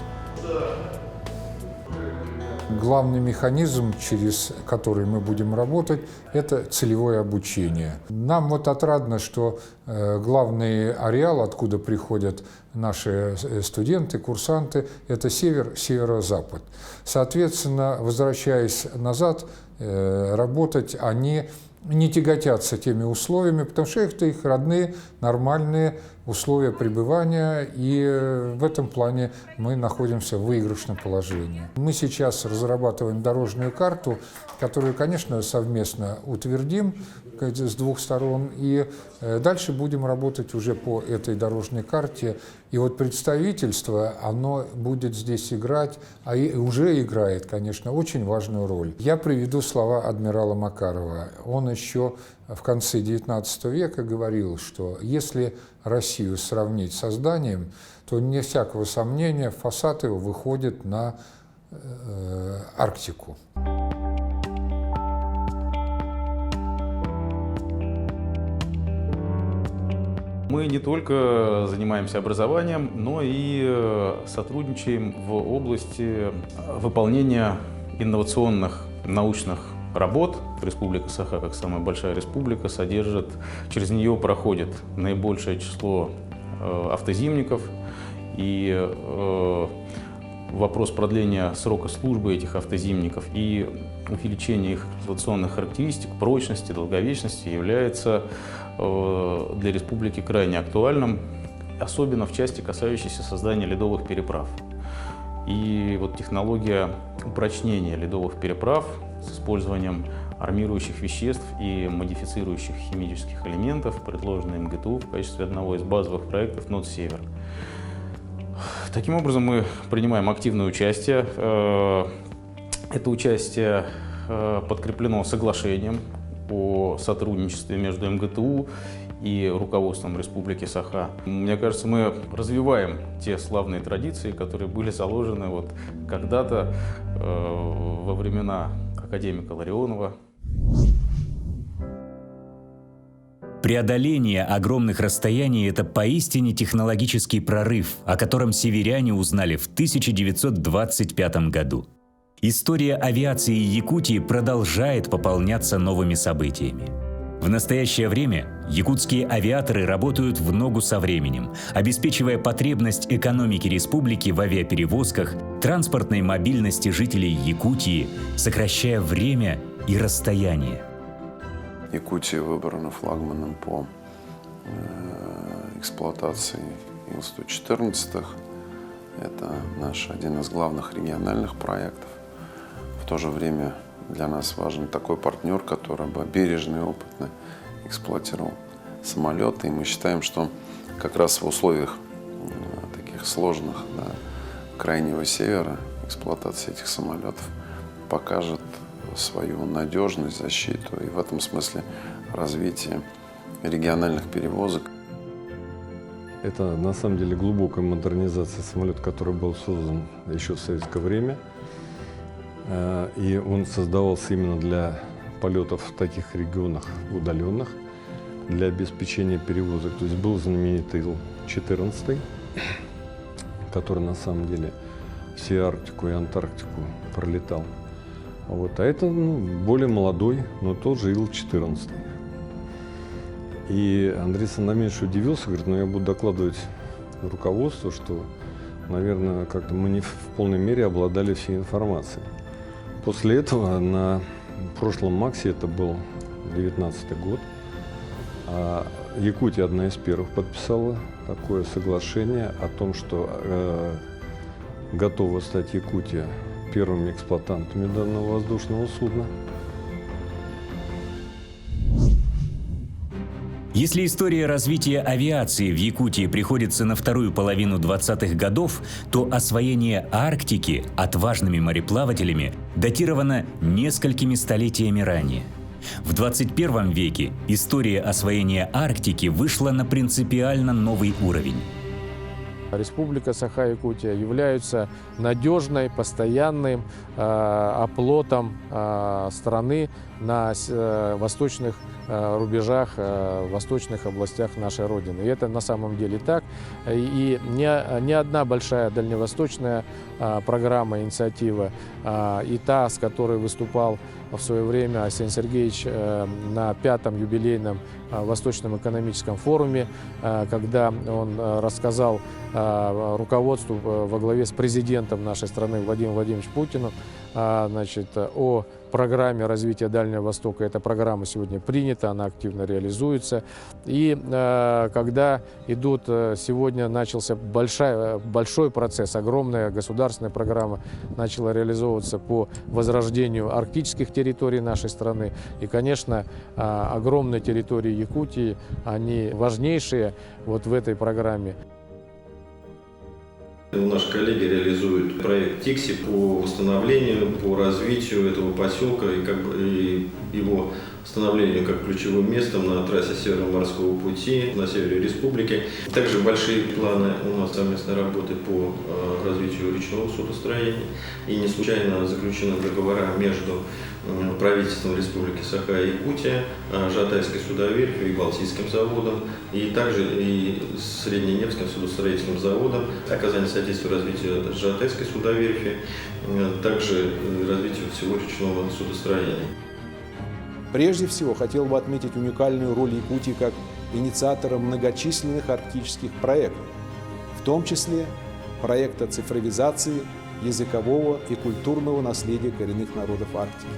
Главный механизм, через который мы будем работать, это целевое обучение. Нам вот отрадно, что главный ареал, откуда приходят наши студенты, курсанты, это север, северо-запад. Соответственно, возвращаясь назад, работать они не тяготятся теми условиями, потому что это их родные, нормальные условия пребывания, и в этом плане мы находимся в выигрышном положении. Мы сейчас разрабатываем дорожную карту, которую, конечно, совместно утвердим с двух сторон, и дальше будем работать уже по этой дорожной карте. И вот представительство, оно будет здесь играть, а и уже играет, конечно, очень важную роль. Я приведу слова адмирала Макарова. Он еще в конце XIX века говорил, что если Россию сравнить со зданием, то, не всякого сомнения, фасад его выходит на Арктику. Мы не только занимаемся образованием, но и сотрудничаем в области выполнения инновационных научных работ. Республика Саха, как самая большая республика, содержит, через нее проходит наибольшее число автозимников. И вопрос продления срока службы этих автозимников и увеличения их эксплуатационных характеристик, прочности, долговечности является для республики крайне актуальным, особенно в части, касающейся создания ледовых переправ. И вот технология упрочнения ледовых переправ с использованием армирующих веществ и модифицирующих химических элементов, предложенная МГТУ в качестве одного из базовых проектов НОТ-Север. Таким образом, мы принимаем активное участие. Это участие подкреплено соглашением о сотрудничестве между МГТУ и руководством Республики Саха. Мне кажется, мы развиваем те славные традиции, которые были заложены вот когда-то во времена академика Ларионова. Преодоление огромных расстояний – это поистине технологический прорыв, о котором северяне узнали в 1925 году. История авиации Якутии продолжает пополняться новыми событиями. В настоящее время якутские авиаторы работают в ногу со временем, обеспечивая потребность экономики республики в авиаперевозках, транспортной мобильности жителей Якутии, сокращая время и расстояние. Якутия выбрана флагманом по эксплуатации Ил-114. Это наш один из главных региональных проектов. В то же время для нас важен такой партнер, который бы бережно и опытно эксплуатировал самолеты. И мы считаем, что как раз в условиях таких сложных, крайнего севера эксплуатация этих самолетов покажет свою надежность, защиту и в этом смысле развитие региональных перевозок. Это на самом деле глубокая модернизация самолета, который был создан еще в советское время. И он создавался именно для полетов в таких регионах удаленных, для обеспечения перевозок. То есть был знаменитый Ил-14, который на самом деле всю Арктику и Антарктику пролетал. А это более молодой, но тот же Ил-14. И Андрей Сандомирович удивился, говорит, я буду докладывать руководству, что, наверное, как-то мы не в полной мере обладали всей информацией. После этого на прошлом МАКСе, это был 19-й год, Якутия одна из первых подписала такое соглашение о том, что готова стать Якутия первыми эксплуатантами данного воздушного судна. Если история развития авиации в Якутии приходится на вторую половину 20-х годов, то освоение Арктики отважными мореплавателями датировано несколькими столетиями ранее. В 21 веке история освоения Арктики вышла на принципиально новый уровень. Республика Саха-Якутия является надежной, постоянным оплотом страны на восточных рубежах, восточных областях нашей Родины. И это на самом деле так. И ни одна большая дальневосточная программа, инициатива, и та, с которой выступал в свое время Арсений Сергеевич на 5-м юбилейном Восточном экономическом форуме, когда он рассказал руководству во главе с президентом нашей страны Владимиром Владимировичем Путиным о программе развития Дальнего Востока. Эта программа сегодня принята, она активно реализуется. И когда сегодня начался большой процесс, огромная государственная программа начала реализовываться по возрождению арктических территорий нашей страны. И, конечно, огромные территории Якутии, они важнейшие вот в этой программе. Наши коллеги реализуют проект ТИКСИ по восстановлению, по развитию этого поселка и его становлению как ключевым местом на трассе Северного морского пути на севере республики. Также большие планы у нас совместной работы по развитию речного судостроения. И не случайно заключены договора между правительством Республики Саха-Якутия, Жатайской судоверфью и Балтийским заводом, и также и Средненевским судостроительным заводом, оказание содействия развитию Жатайской судоверфи, также развитию всего речного судостроения. Прежде всего, хотел бы отметить уникальную роль Якутии как инициатора многочисленных арктических проектов, в том числе проекта цифровизации языкового и культурного наследия коренных народов Арктики.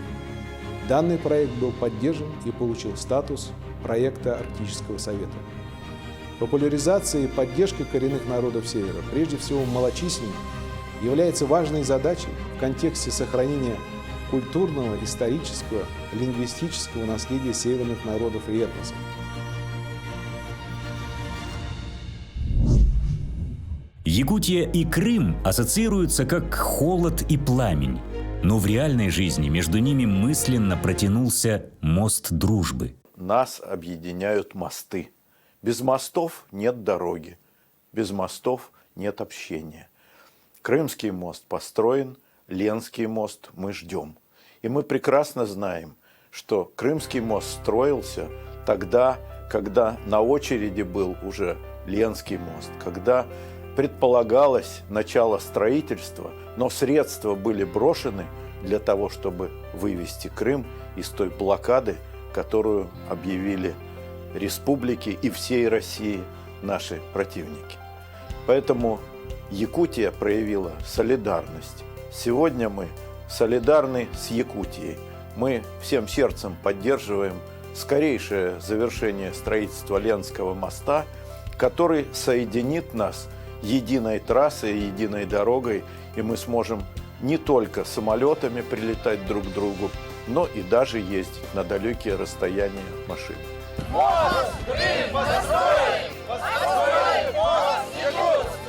Данный проект был поддержан и получил статус проекта Арктического совета. Популяризация и поддержка коренных народов Севера, прежде всего малочисленных, является важной задачей в контексте сохранения культурного, исторического, лингвистического наследия северных народов и этносов. Якутия и Крым ассоциируются как холод и пламень, но в реальной жизни между ними мысленно протянулся мост дружбы. Нас объединяют мосты. Без мостов нет дороги, без мостов нет общения. Крымский мост построен, Ленский мост мы ждем. И мы прекрасно знаем, что Крымский мост строился тогда, когда на очереди был уже Ленский мост, когда предполагалось начало строительства, но средства были брошены для того, чтобы вывести Крым из той блокады, которую объявили республики и всей России наши противники. Поэтому Якутия проявила солидарность. Сегодня мы солидарны с Якутией. Мы всем сердцем поддерживаем скорейшее завершение строительства Ленского моста, который соединит нас единой трассой, единой дорогой, и мы сможем не только самолетами прилетать друг к другу, но и даже ездить на далекие расстояния машин. Мост! Крым! Построим! Построим мост! Якутск!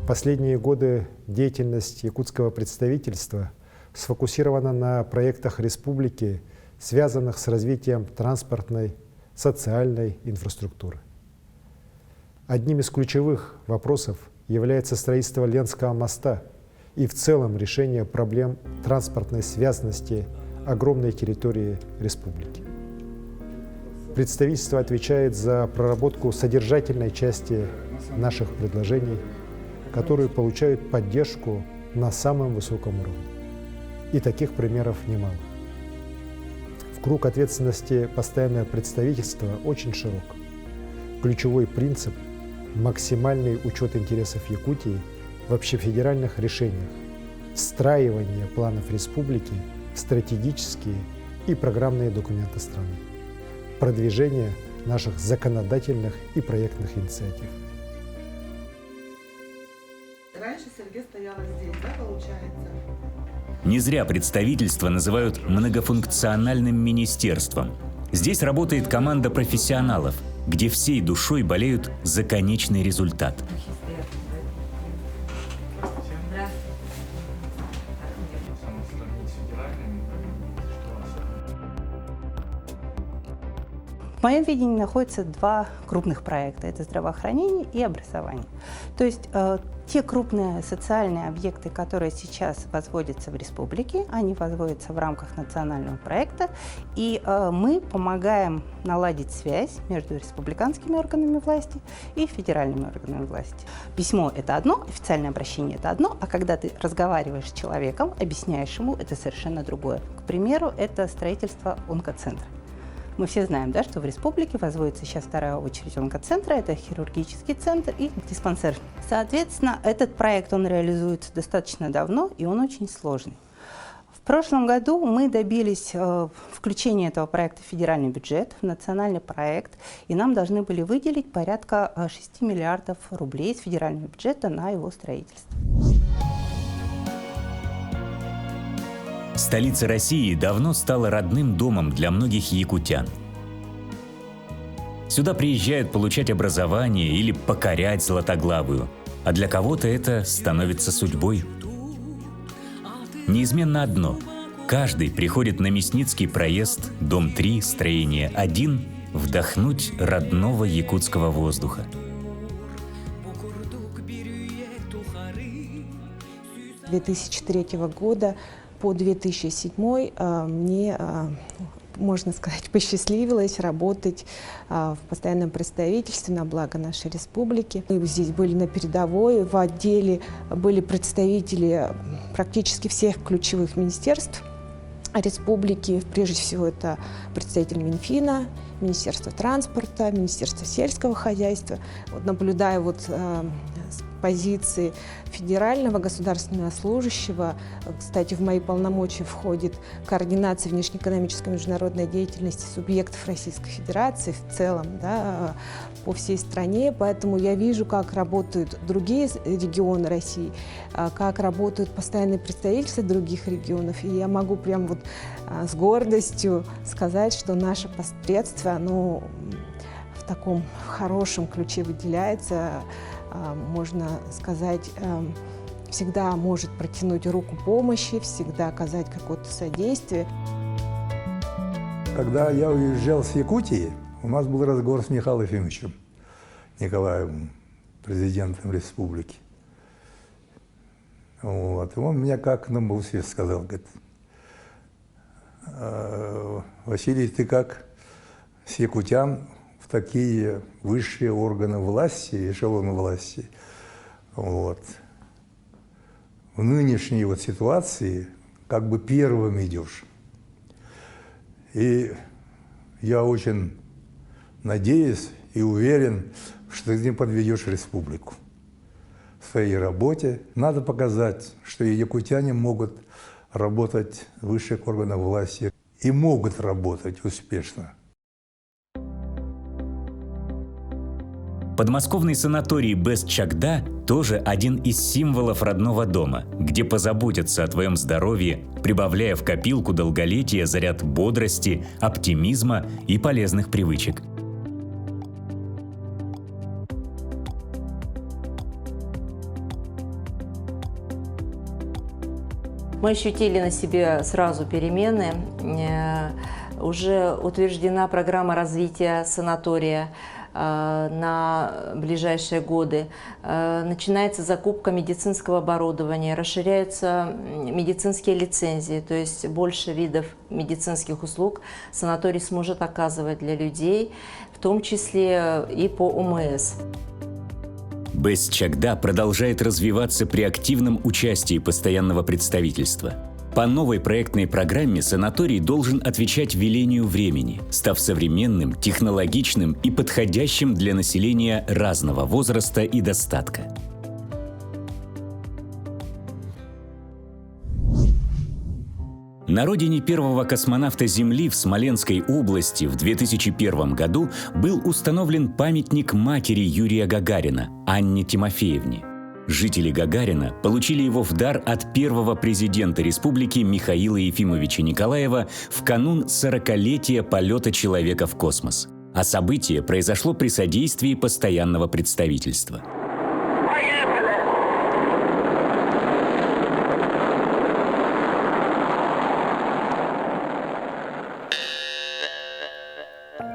В последние годы деятельность якутского представительства сфокусирована на проектах республики, связанных с развитием транспортной, социальной инфраструктуры. Одним из ключевых вопросов является строительство Ленского моста и в целом решение проблем транспортной связанности огромной территории республики. Представительство отвечает за проработку содержательной части наших предложений, которые получают поддержку на самом высоком уровне. И таких примеров немало. В круг ответственности постоянное представительство очень широк. Ключевой принцип – максимальный учет интересов Якутии в общефедеральных решениях, встраивание планов республики в стратегические и программные документы страны, продвижение наших законодательных и проектных инициатив. Раньше Сергей стояла здесь, да, получается? Не зря представительство называют многофункциональным министерством. Здесь работает команда профессионалов, где всей душой болеют за конечный результат. В моем видении находятся два крупных проекта. Это здравоохранение и образование. То есть те крупные социальные объекты, которые сейчас возводятся в республике, они возводятся в рамках национального проекта. И мы помогаем наладить связь между республиканскими органами власти и федеральными органами власти. Письмо – это одно, официальное обращение – это одно, а когда ты разговариваешь с человеком, объясняешь ему, это совершенно другое. К примеру, это строительство онкоцентра. Мы все знаем, да, что в республике возводится сейчас вторая очередь онкоцентра, это хирургический центр и диспансер. Соответственно, этот проект, он реализуется достаточно давно, и он очень сложный. В прошлом году мы добились включения этого проекта в федеральный бюджет, в национальный проект, и нам должны были выделить порядка 6 миллиардов рублей из федерального бюджета на его строительство. Столица России давно стала родным домом для многих якутян. Сюда приезжают получать образование или покорять Златоглавую, а для кого-то это становится судьбой. Неизменно одно – каждый приходит на Мясницкий проезд, дом 3, строение 1, вдохнуть родного якутского воздуха. С 2003 года по 2007 мне, можно сказать, посчастливилось работать в постоянном представительстве на благо нашей республики. Мы здесь были на передовой, в отделе были представители практически всех ключевых министерств республики. Прежде всего, это представитель Минфина, Министерство транспорта, Министерство сельского хозяйства. Вот, наблюдая с позиции федерального государственного служащего, кстати, в мои полномочия входит координация внешнеэкономической международной деятельности субъектов Российской Федерации в целом, да, по всей стране, поэтому я вижу, как работают другие регионы России, как работают постоянные представительства других регионов, и я могу прям с гордостью сказать, что наше посредство, оно в таком хорошем ключе выделяется, можно сказать, всегда может протянуть руку помощи, всегда оказать какое-то содействие. Когда я уезжал с Якутии, у нас был разговор с Михаилом Ефимовичем Николаевым, президентом республики. Вот. И он мне как на бусве сказал, говорит: Василий, ты как с якутян в такие высшие органы власти, эшелоны власти, вот, в нынешней ситуации как бы первым идешь. И я очень надеюсь и уверен, что ты не подведешь республику в своей работе. Надо показать, что и якутяне могут работать в высших органах власти и могут работать успешно. Подмосковный санаторий Бест-Чагда тоже один из символов родного дома, где позаботятся о твоем здоровье, прибавляя в копилку долголетия заряд бодрости, оптимизма и полезных привычек. Мы ощутили на себе сразу перемены. Уже утверждена программа развития санатория на ближайшие годы. Начинается закупка медицинского оборудования, расширяются медицинские лицензии, то есть больше видов медицинских услуг санаторий сможет оказывать для людей, в том числе и по ОМС. Бест-Чагда продолжает развиваться при активном участии постоянного представительства. По новой проектной программе санаторий должен отвечать велению времени, став современным, технологичным и подходящим для населения разного возраста и достатка. На родине первого космонавта Земли в Смоленской области в 2001 году был установлен памятник матери Юрия Гагарина, Анне Тимофеевне. Жители Гагарина получили его в дар от первого президента республики Михаила Ефимовича Николаева в канун 40-летия полета человека в космос. А событие произошло при содействии постоянного представительства.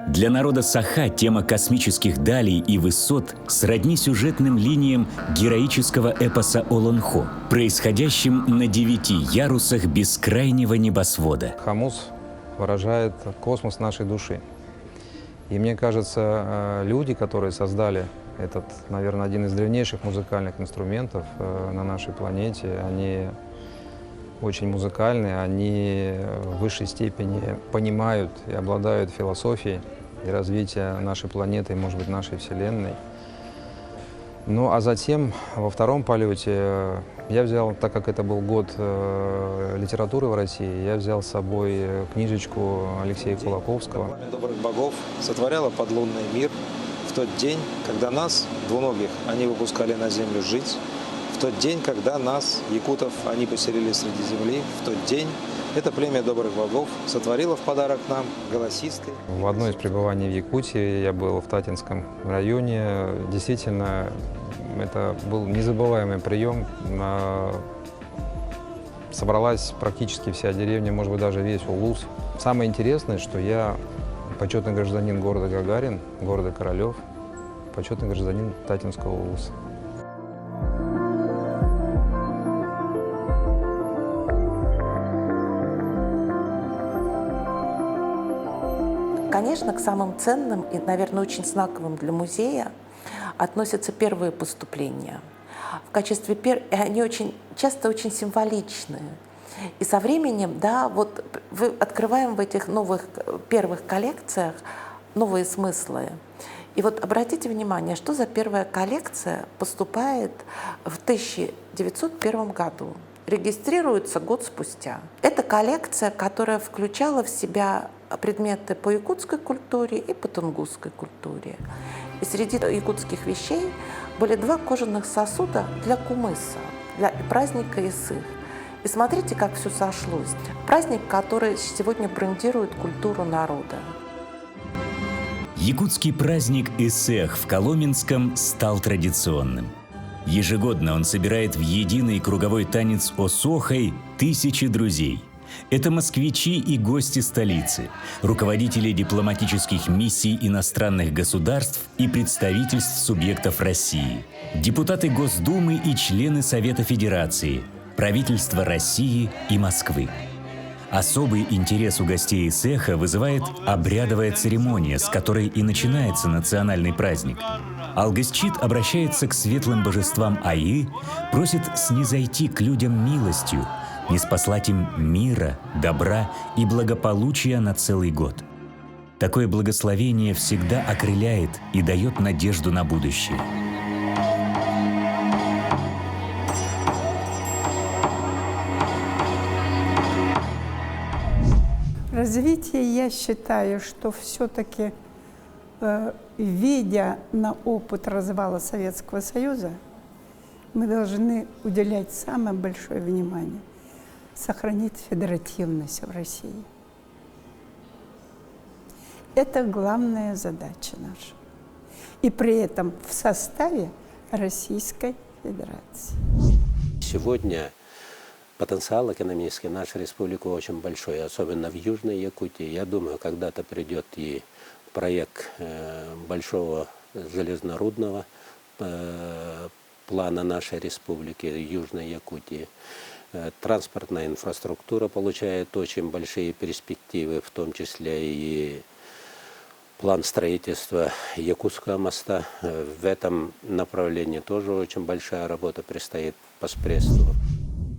Для народа Саха тема космических далей и высот сродни сюжетным линиям героического эпоса Олонхо, происходящим на 9 ярусах бескрайнего небосвода. Хамус выражает космос нашей души. И мне кажется, люди, которые создали этот, наверное, один из древнейших музыкальных инструментов на нашей планете, они очень музыкальные, они в высшей степени понимают и обладают философией и развитием нашей планеты, и, может быть, нашей Вселенной. Ну, а затем, во втором полете, я взял, так как это был год литературы в России, я взял с собой книжечку Алексея Кулаковского. «Пламя добрых богов» сотворяло подлунный мир в тот день, когда нас, двуногих, они выпускали на землю жить, в тот день, когда нас, якутов, они поселили среди земли, в тот день это племя добрых богов сотворило в подарок нам голосистый. В одно из пребываний в Якутии я был в Татинском районе. Действительно, это был незабываемый прием. Собралась практически вся деревня, может быть, даже весь Улус. Самое интересное, что я почетный гражданин города Гагарин, города Королев, почетный гражданин Татинского Улуса. Конечно, к самым ценным и, наверное, очень знаковым для музея относятся первые поступления. В качестве они очень часто очень символичные. И со временем, да, вот открываем в этих новых первых коллекциях новые смыслы. И вот обратите внимание, что за первая коллекция поступает в 1901 году. Регистрируется год спустя. Это коллекция, которая включала в себя предметы по якутской культуре и по тунгусской культуре. И среди якутских вещей были 2 кожаных сосуда для кумыса, для праздника Исых. И смотрите, как все сошлось. Праздник, который сегодня брендирует культуру народа. Якутский праздник Исэх в Коломенском стал традиционным. Ежегодно он собирает в единый круговой танец Осохой тысячи друзей. Это москвичи и гости столицы, руководители дипломатических миссий иностранных государств и представительств субъектов России, депутаты Госдумы и члены Совета Федерации, правительства России и Москвы. Особый интерес у гостей Исэха вызывает обрядовая церемония, с которой и начинается национальный праздник. Алгасчит обращается к светлым божествам Аи, просит снизойти к людям милостью, ниспослать им мира, добра и благополучия на целый год. Такое благословение всегда окрыляет и дает надежду на будущее. Развитие, я считаю, что все-таки, видя на опыт развала Советского Союза, мы должны уделять самое большое внимание – сохранить федеративность в России. Это главная задача наша. И при этом в составе Российской Федерации. Сегодня потенциал экономический нашей республики очень большой, особенно в Южной Якутии. Я думаю, когда-то придет и проект большого железнорудного плана нашей республики, Южной Якутии. Транспортная инфраструктура получает очень большие перспективы, в том числе и план строительства Якутского моста. В этом направлении тоже очень большая работа предстоит по спредству.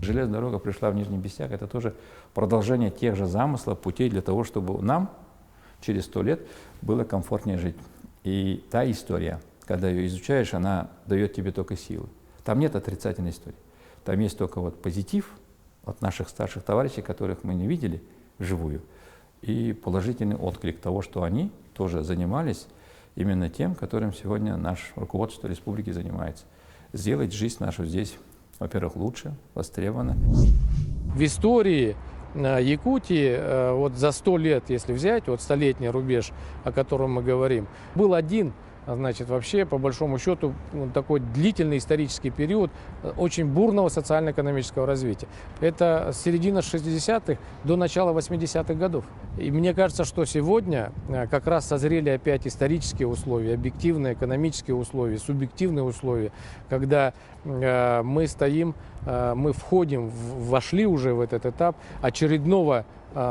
Железная дорога пришла в Нижний Бестяк. Это тоже продолжение тех же замыслов, путей для того, чтобы нам через 100 лет было комфортнее жить. И та история, когда ее изучаешь, она дает тебе только силы. Там нет отрицательной истории. Там есть только вот позитив от наших старших товарищей, которых мы не видели вживую, и положительный отклик того, что они тоже занимались именно тем, которым сегодня наше руководство республики занимается. сделать жизнь нашу здесь, во-первых, лучше, востребованно. В истории Якутии вот за 100 лет, если взять, вот столетний рубеж, о котором мы говорим, был один, значит, вообще, по большому счету, такой длительный исторический период очень бурного социально-экономического развития. Это с середины 60-х до начала 80-х годов. И мне кажется, что сегодня как раз созрели опять исторические условия, объективные экономические условия, субъективные условия, когда мы стоим, мы вошли уже в этот этап очередного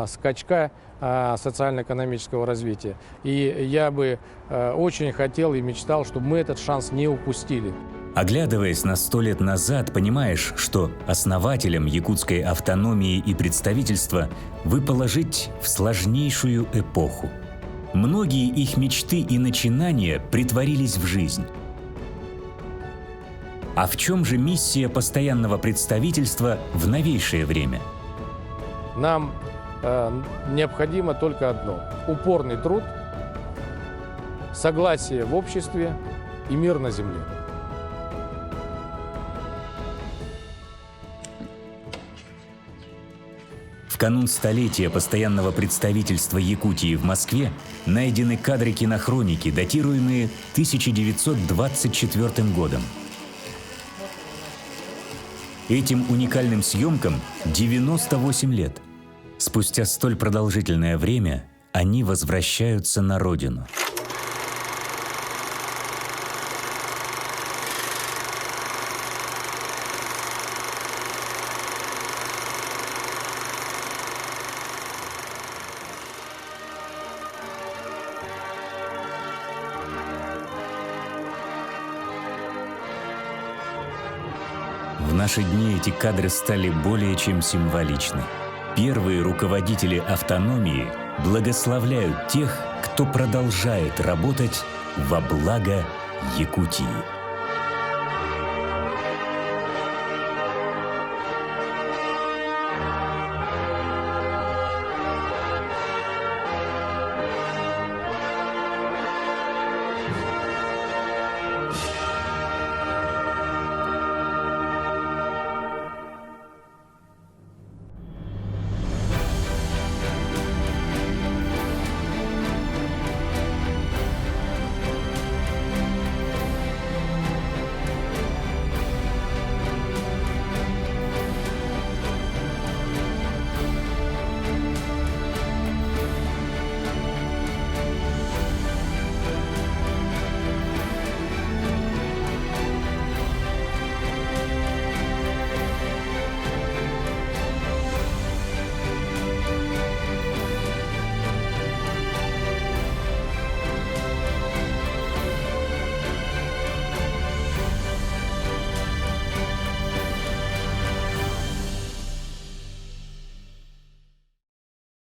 скачка социально-экономического развития. И я бы очень хотел и мечтал, чтобы мы этот шанс не упустили. Оглядываясь на 100 лет назад, понимаешь, что основателям якутской автономии и представительства выпало жить в сложнейшую эпоху. Многие их мечты и начинания притворились в жизнь. А в чем же миссия постоянного представительства в новейшее время? Нам необходимо только одно – упорный труд, согласие в обществе и мир на земле. В канун столетия постоянного представительства Якутии в Москве найдены кадры кинохроники, датируемые 1924 годом. Этим уникальным съемкам 98 лет. Спустя столь продолжительное время они возвращаются на родину. В наши дни эти кадры стали более чем символичны. Первые руководители автономии благословляют тех, кто продолжает работать во благо Якутии.